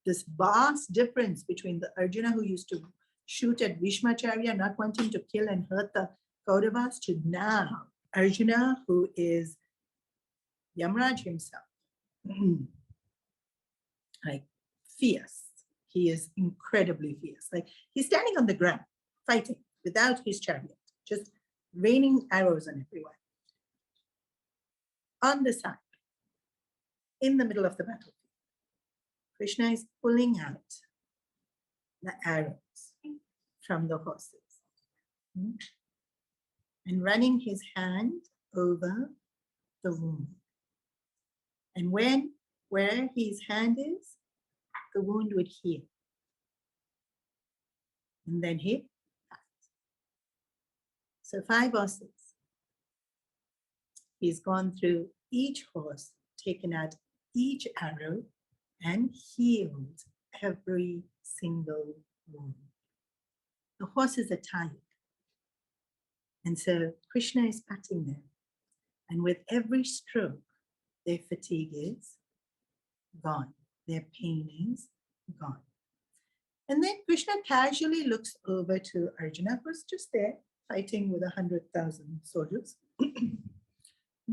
this vast difference between the Arjuna who used to shoot at Bhishmacharya, not wanting to kill and hurt the Kauravas, to now Arjuna, who is Yamraj himself. Like fierce. He is incredibly fierce. Like he's standing on the ground, fighting without his chariot, just raining arrows on everyone. On the side, in the middle of the battlefield, Krishna is pulling out the arrows from the horses and running his hand over the wound. And where his hand is, the wound would heal. And then he passed. So 5 horses. He's gone through each horse, taken out each arrow, and healed every single wound. The horses are tired. And so Krishna is patting them. And with every stroke, their fatigue is gone. Their pain is gone. And then Krishna casually looks over to Arjuna, who's just there fighting with 100,000 soldiers, and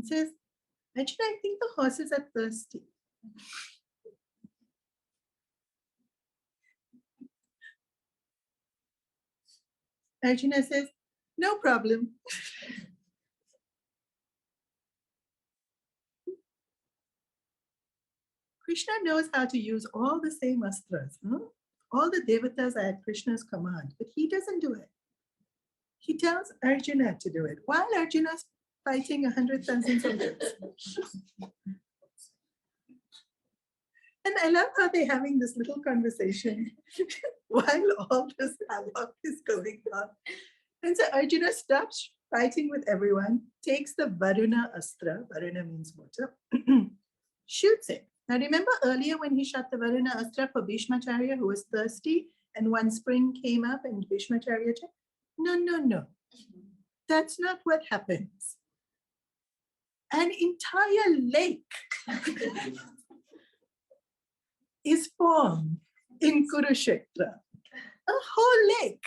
says, Arjuna, I think the horses are thirsty. Arjuna says, no problem. Krishna knows how to use all the same astras. All the devatas are at Krishna's command, but he doesn't do it. He tells Arjuna to do it while Arjuna's fighting 100,000 soldiers. And I love how they're having this little conversation while all this havoc is going on. And so Arjuna stops fighting with everyone, takes the Varuna Astra, Varuna means water, shoots it. Now remember earlier when he shot the Varuna Astra for Bhishmacharya, who was thirsty, and one spring came up and Bhishmacharya said, no. That's not what happens. An entire lake is formed in Kurukshetra. A whole lake.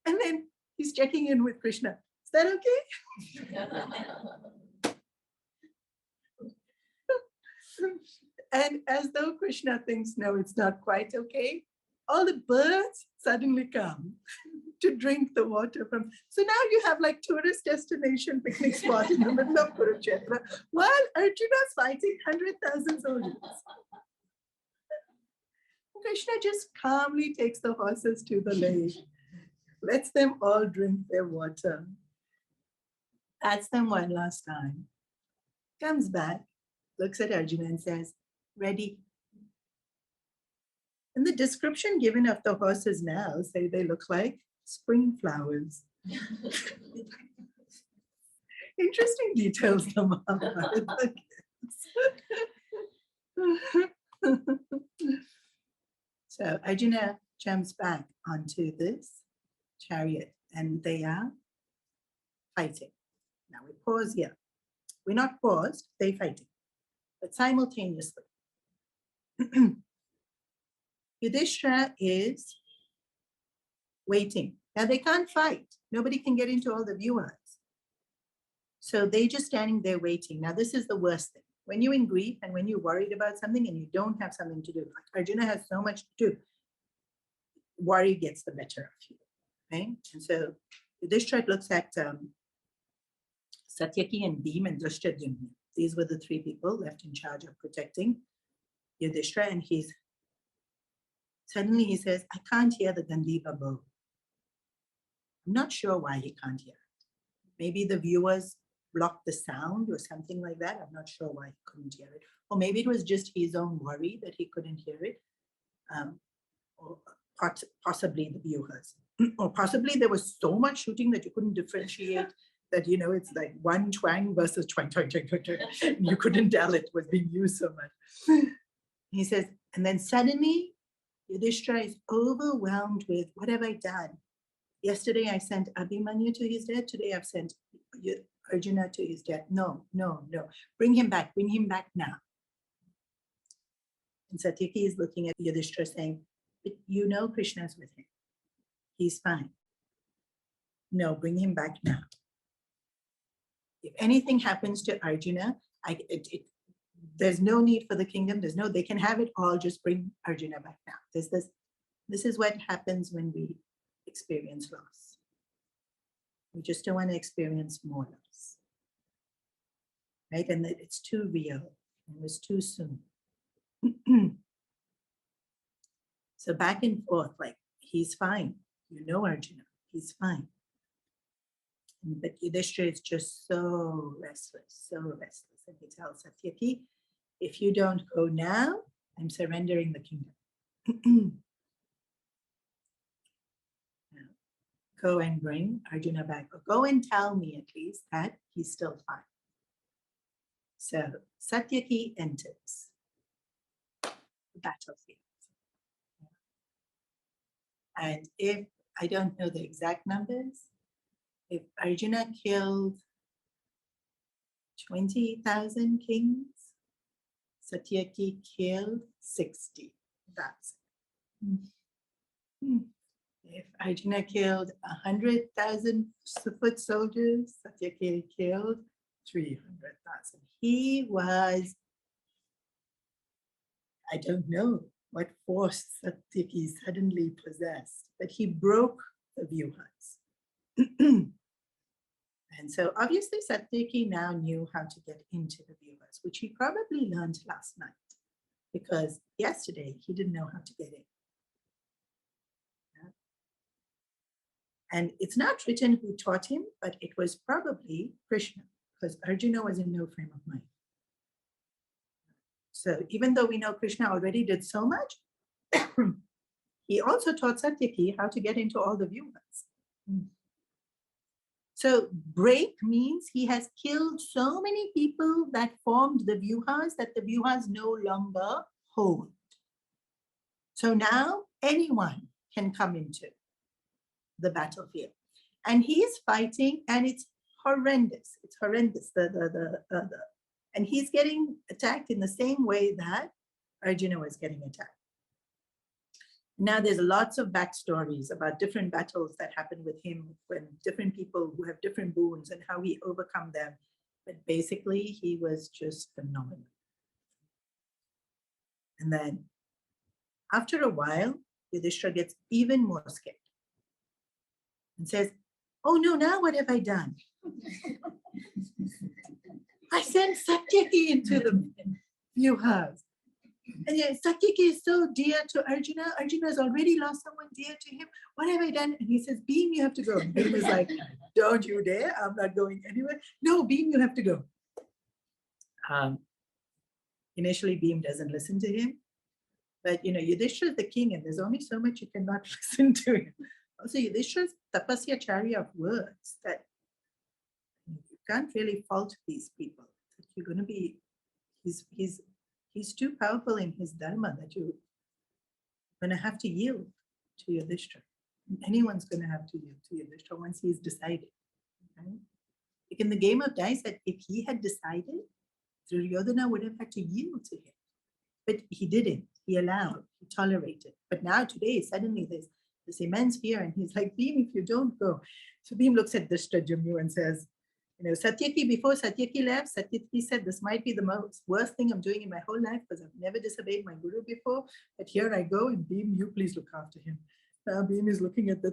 And then he's checking in with Krishna. Is that okay? And as though Krishna thinks, no, it's not quite okay, all the birds suddenly come to drink the water from. So now you have like tourist destination picnic spot in the middle of Kurukshetra while Arjuna's fighting 100,000 soldiers. Krishna just calmly takes the horses to the lake, lets them all drink their water, pats them one last time, comes back, looks at Arjuna and says, ready. And the description given of the horses now say they look like spring flowers. Interesting details, the Mahabharata. So Arjuna jumps back onto this chariot and they are fighting. Now we pause here. We're not paused, they're fighting, but simultaneously. Yudhishthira is waiting. Now they can't fight. Nobody can get into all the viewers. So they're just standing there waiting. Now this is the worst thing. When you're in grief and when you're worried about something and you don't have something to do, like Arjuna has so much to do, worry gets the better of you. Okay? And so Yudhishthira looks at Satyaki and Bhim and Drishtadyumna. These were the three people left in charge of protecting Yudhishthira, and suddenly he says, I can't hear the Gandiva bow. I'm not sure why he can't hear it. Maybe the viewers blocked the sound or something like that. I'm not sure why he couldn't hear it. Or maybe it was just his own worry that he couldn't hear it. Or possibly the viewers. Or possibly there was so much shooting that you couldn't differentiate that, it's like one twang versus twang, twang, twang, twang, twang. You couldn't tell it was being used so much. He says, and then suddenly Yudhishthira is overwhelmed with, what have I done? Yesterday I sent Abhimanyu to his death. Today I've sent Arjuna to his death. No. Bring him back now. And Satyaki is looking at Yudhishthira saying, but Krishna's with him. He's fine. No, bring him back now. If anything happens to Arjuna, there's no need for the kingdom. They can have it all. Just bring Arjuna back now. This is what happens when we experience loss. We just don't want to experience more loss. Right? And it's too real. It was too soon. So back and forth, like, he's fine. Arjuna, he's fine. But Yudhishthira is just so restless. And he tells Satyaki, if you don't go now, I'm surrendering the kingdom. Now, go and bring Arjuna back. Or go and tell me at least that he's still fine. So Satyaki enters the battlefield. And if I don't know the exact numbers, if Arjuna killed 20,000 kings, Satyaki killed 60. That's it. If Arjuna killed 100,000 foot soldiers, Satyaki killed 300,000. He was, I don't know what force Satyaki suddenly possessed, but he broke the viewers. And so obviously Satyaki now knew how to get into the viewers, which he probably learned last night, because yesterday he didn't know how to get in. Yeah. And it's not written who taught him, but it was probably Krishna, because Arjuna was in no frame of mind. So even though we know Krishna already did so much, he also taught Satyaki how to get into all the viewers. So break means he has killed so many people that formed the vyuhas that the vyuhas no longer hold. So now anyone can come into the battlefield. And he is fighting, and it's horrendous. It's horrendous. And he's getting attacked in the same way that Arjuna was getting attacked. Now there's lots of backstories about different battles that happened with him when different people who have different boons and how he overcome them. But basically he was just phenomenal. And then after a while, Yudhishthira gets even more scared and says, oh no, now what have I done? I sent Satyaki into the viewers. And yet Satyaki is so dear to Arjuna. Arjuna has already lost someone dear to him. What have I done? And he says, Bhim, you have to go. And Bhim is like, don't you dare. I'm not going anywhere. No, Bhim, you have to go. Initially, Bhim doesn't listen to him. But, Yudhishthira is the king, and there's only so much you cannot listen to him. Also, Yudhishthira is tapasya charya of words that you can't really fault these people. You're going to be, he's too powerful in his dharma that you're going to have to yield to Yudhishthira. Anyone's going to have to yield to Yudhishthira once he's decided. Right? Like in the game of dice, that if he had decided, Duryodhana would have had to yield to him. But he didn't. He allowed. He tolerated. But now today, suddenly there's this immense fear, and he's like, Bhim, if you don't go. So Bhim looks at Drishtadyumna and says, Satyaki, before Satyaki left, Satyaki said, this might be the most worst thing I'm doing in my whole life because I've never disobeyed my guru before. But here I go, and Bhim, you please look after him. Now Bhim is looking at the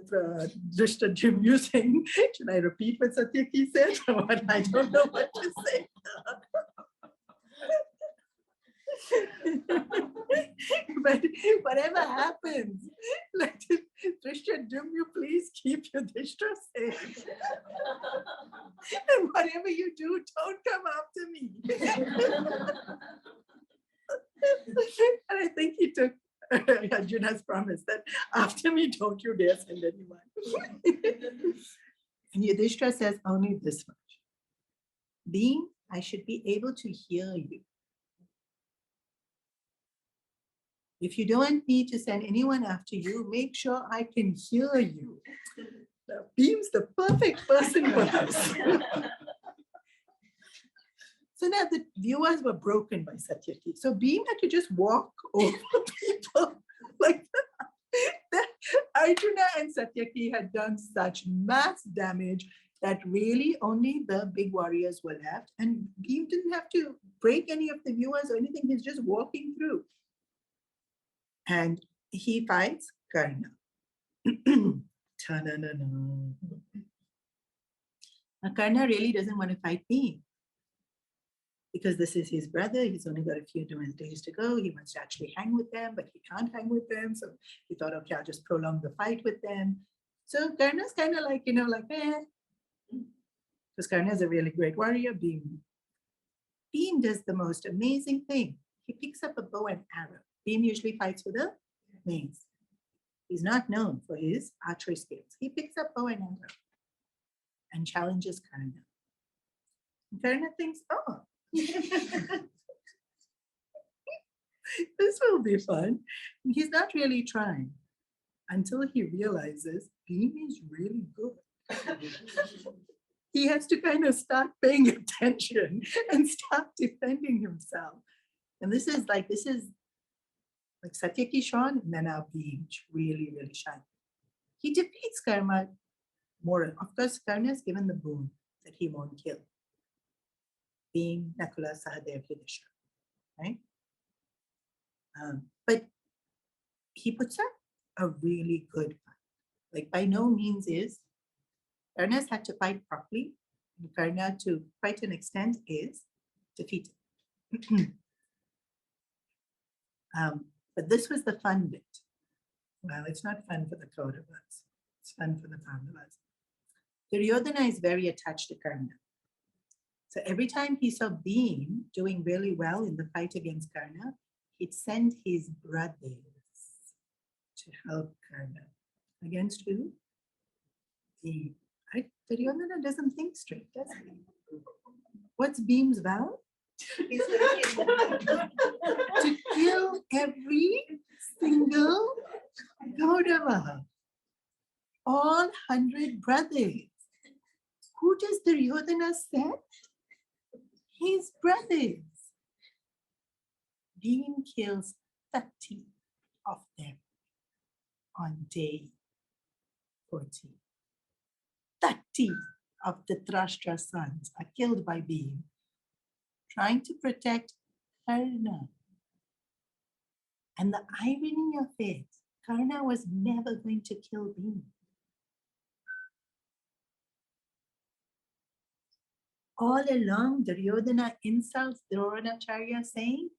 Drishtadyumna saying, should I repeat what Satyaki said? I don't know what to say. But whatever happens, let Drishtadyumna, please keep Yudhishthira safe. And whatever you do, don't come after me. And I think he took Arjuna's promise that after me, don't you dare send anyone. And Yudhishthira says only this much. Being, I should be able to hear you. If you don't want me to send anyone after you, make sure I can hear you. Now, Bhim's the perfect person for this. So now the viewers were broken by Satyaki. So Bhim had to just walk over people like that. Arjuna and Satyaki had done such mass damage that really only the big warriors were left. And Bhim didn't have to break any of the viewers or anything. He's just walking through. And he fights Karna. Now, Karna really doesn't want to fight Bhim because this is his brother. He's only got a few days to go. He wants to actually hang with them, but he can't hang with them. So he thought, okay, I'll just prolong the fight with them. So Karna's kind of like, because Karna is a really great warrior. Bhim does the most amazing thing. He picks up a bow and arrow. Bhim usually fights with a mace. He's not known for his archery skills. He picks up bow and arrow and challenges Karna. And Karna thinks, oh, this will be fun. And he's not really trying until he realizes Bhim is really good. He has to kind of start paying attention and start defending himself. And this is like Satyaki shone, and then now Bhim really, really shine. He defeats Karna more. Of course, Karna is given the boon that he won't kill. Being Nakula, Sahadev, Yudhishthira, right? But he puts up a really good fight. Like by no means is Karna's had to fight properly. And Karna, to quite an extent, is defeated. But this was the fun bit. Well, it's not fun for the Kauravas. It's fun for the Pandavas. Duryodhana is very attached to Karna. So every time he saw Bhim doing really well in the fight against Karna, he'd send his brothers to help Karna. Against who? Bhim. Duryodhana doesn't think straight, does he? What's Bhim's vow? To kill every single Kaurava, all 100 brothers. Who does Duryodhana send? His brothers. Bhim kills 30 of them on day 14. 30 of the Drashtra sons are killed by Bhim, trying to protect Karna. And the irony of it, Karna was never going to kill Bhima. All along, Duryodhana insults Dronacharya saying,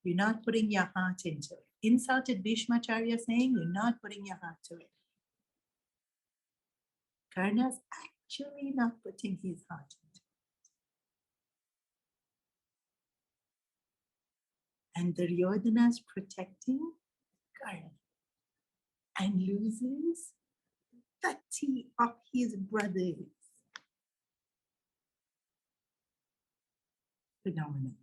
you're not putting your heart into it. Insulted Bhishmacharya saying, you're not putting your heart to it. Karna's actually not putting his heart into it. And Duryodhana's protecting Karna and loses 30 of his brothers. Phenomenal.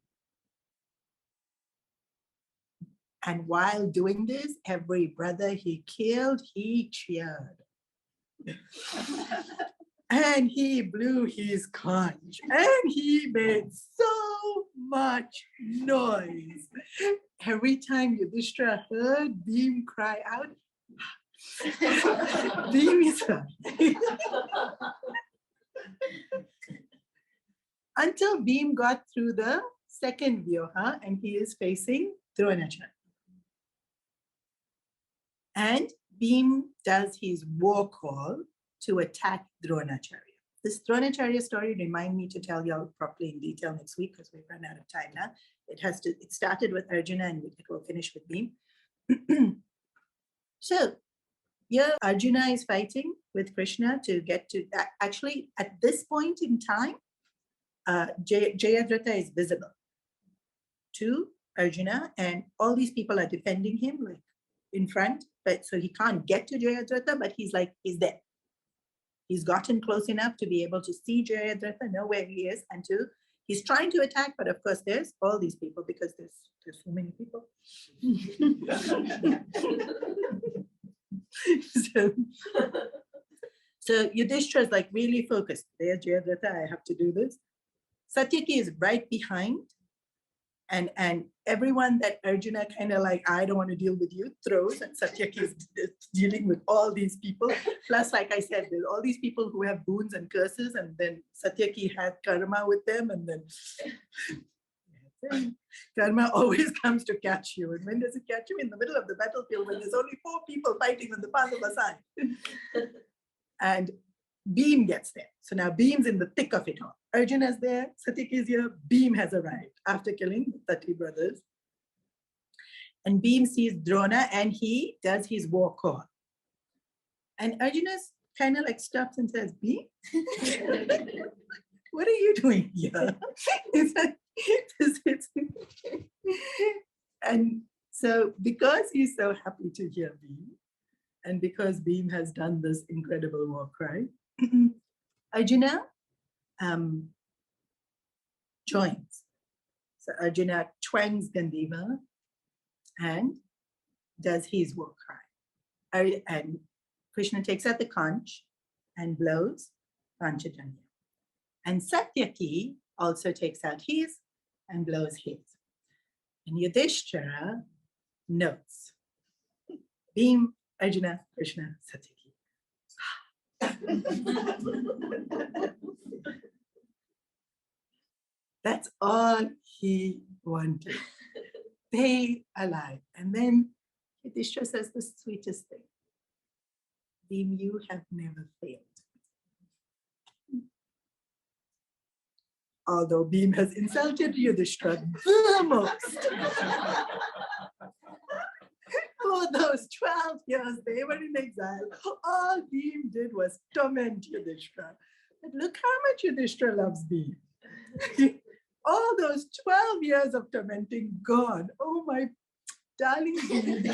And while doing this, every brother he killed, he cheered. And he blew his conch. And he made so much noise. Every time Yudhishthira heard Bhim cry out, Bhim is hurt. Until Bhim got through the second vyoha and he is facing Dronacharya. And Bhim does his war call to attack Dronacharya. This Dronacharya story remind me to tell you all properly in detail next week because we've run out of time now. It started with Arjuna and it will finish with Bhim. So here Arjuna is fighting with Krishna to get to, actually at this point in time, Jayadratha is visible to Arjuna and all these people are defending him like in front, but so he can't get to Jayadratha, but he's there. He's gotten close enough to be able to see Jayadratha, know where he is, and he's trying to attack, but of course there's all these people because there's so many people. So Yudhishthira is like really focused. There's Jayadratha, I have to do this. Satyaki is right behind. And everyone that Arjuna kind of like, I don't want to deal with you, throws, and Satyaki is dealing with all these people. Plus, like I said, there's all these people who have boons and curses, and then Satyaki had karma with them, and then karma always comes to catch you. And when does it catch you? In the middle of the battlefield when there's only 4 people fighting on the Pandava side. And Bhim gets there. So now Bhim's in the thick of it all. Arjuna's there, Satyaki is here, Bhim has arrived after killing the 30 brothers. And Bhim sees Drona and he does his war call. And Arjuna's kind of like stops and says, Bhim, what are you doing here? And so because he's so happy to hear Bhim, and because Bhim has done this incredible war cry, Arjuna joins. So Arjuna twangs Gandiva and does his war cry. And Krishna takes out the conch and blows Panchajanya. And Satyaki also takes out his and blows his. And Yudhishthira notes, Bhim, Arjuna, Krishna, Satyaki. That's all he wanted. Stay alive. And then Yudhishthira says the sweetest thing. Bhim, you have never failed. Although Bhim has insulted Yudhishthira the most. For those 12 years they were in exile, all Bhim did was torment Yudhishthira. But look how much Yudhishthira loves Bhim. All those 12 years of tormenting gone. Oh my darling Bhim.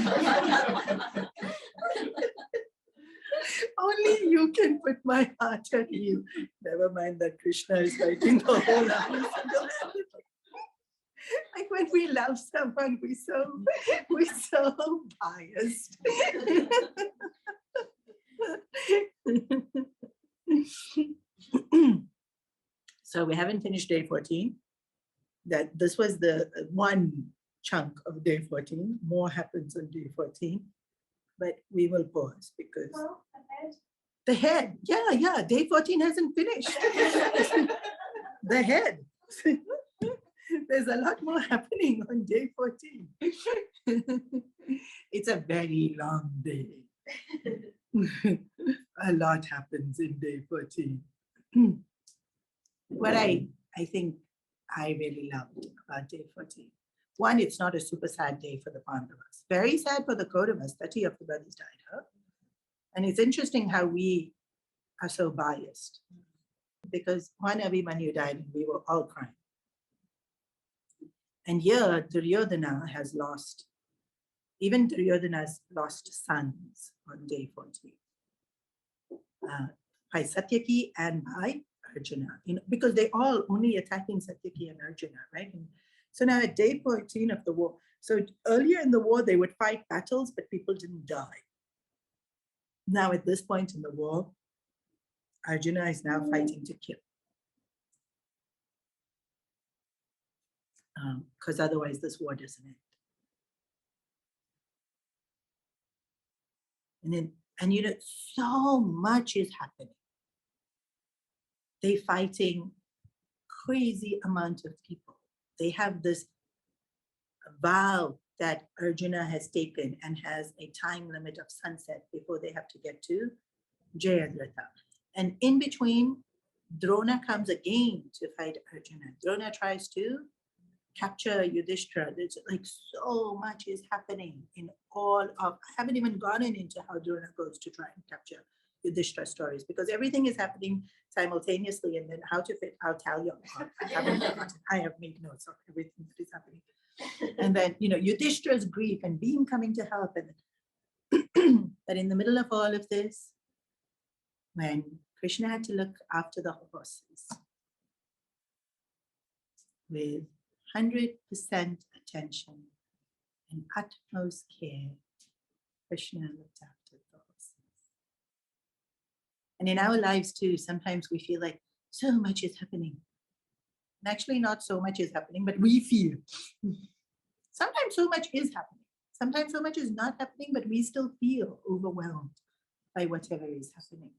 Only you can put my heart at ease. Never mind that Krishna is fighting the whole army. Like when we love someone, we're so biased. So we haven't finished day 14. This was the one chunk of day 14. More happens on day 14. But we will pause because the head. Yeah, day 14 hasn't finished. The head. There's a lot more happening on day 14. It's a very long day. A lot happens in day 14. What I think I really loved about day 14. One, it's not a super sad day for the Pandavas. Very sad for the Kauravas. 30 of the brothers died. Huh? And it's interesting how we are so biased. Because one Abhimanyu died and we were all crying. And here, Duryodhana has lost, even Duryodhana has lost sons on day 14. By Satyaki and by Arjuna, because they all only attacking Satyaki and Arjuna, right? And so now at day 14 of the war, so earlier in the war, they would fight battles, but people didn't die. Now at this point in the war, Arjuna is now fighting to kill. Because otherwise this war doesn't end. And so much is happening. They're fighting crazy amount of people. They have this vow that Arjuna has taken and has a time limit of sunset before they have to get to Jayadratha. And in between, Drona comes again to fight Arjuna. Drona tries to capture Yudhistira. There's like so much is happening in all of, I haven't even gotten into how Drona goes to try and capture Yudhishthira stories, because everything is happening simultaneously, and then how to fit, I'll tell you. I haven't forgotten. I have made notes of everything that is happening. And then, Yudhishthira's grief and Bhim coming to help. And but in the middle of all of this, when Krishna had to look after the horses with 100% attention and utmost care, Krishna looked after the horses. And in our lives too, sometimes we feel like so much is happening. And actually not so much is happening, but we feel. Sometimes so much is happening. Sometimes so much is not happening, but we still feel overwhelmed by whatever is happening.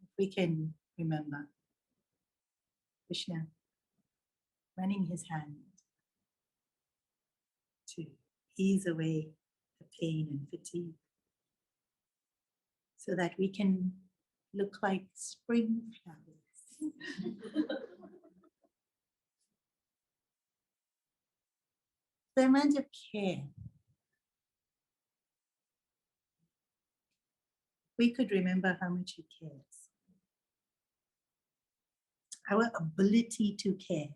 If we can remember Krishna running his hand to ease away the pain and fatigue, so that we can look like spring flowers. The amount of care. We could remember how much he cares. Our ability to care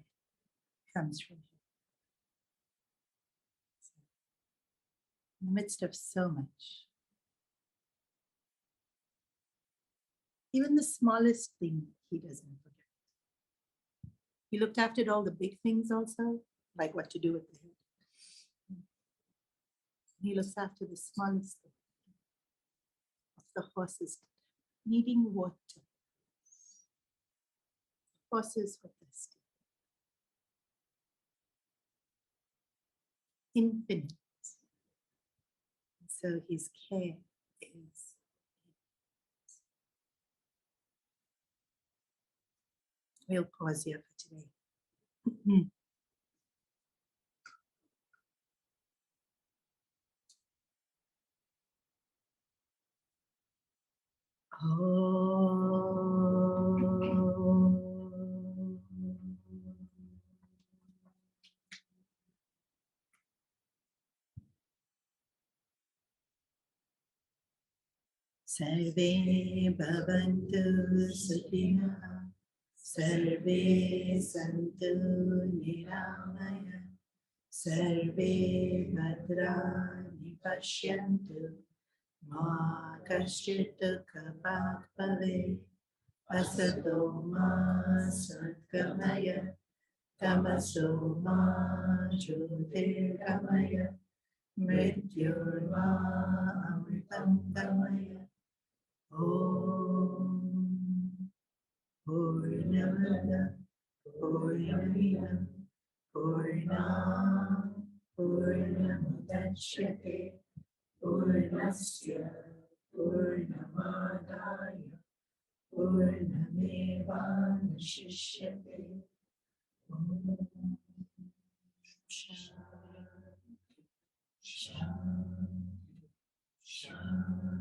comes from him. In the midst of so much, even the smallest thing he doesn't forget. He looked after all the big things also, like what to do with the head. He looks after the smallest thing of the horses needing water. Horses were thirsty. Infinite. So his care is. We'll pause here for today. Sarve bhavantu sukhina, sarve santu niramaya, sarve bhadrani pashyantu, ma kaschit dukhabhag bhave, asato ma satgamaya, tamaso ma jyotirgamaya, mrityurma amritam gamaya. Om Purnamada Purnamidam Purnam Purnamudachyate Purnasya Purnamadaya Purnamevashishyate. Om Shanti Shanti. Shanti.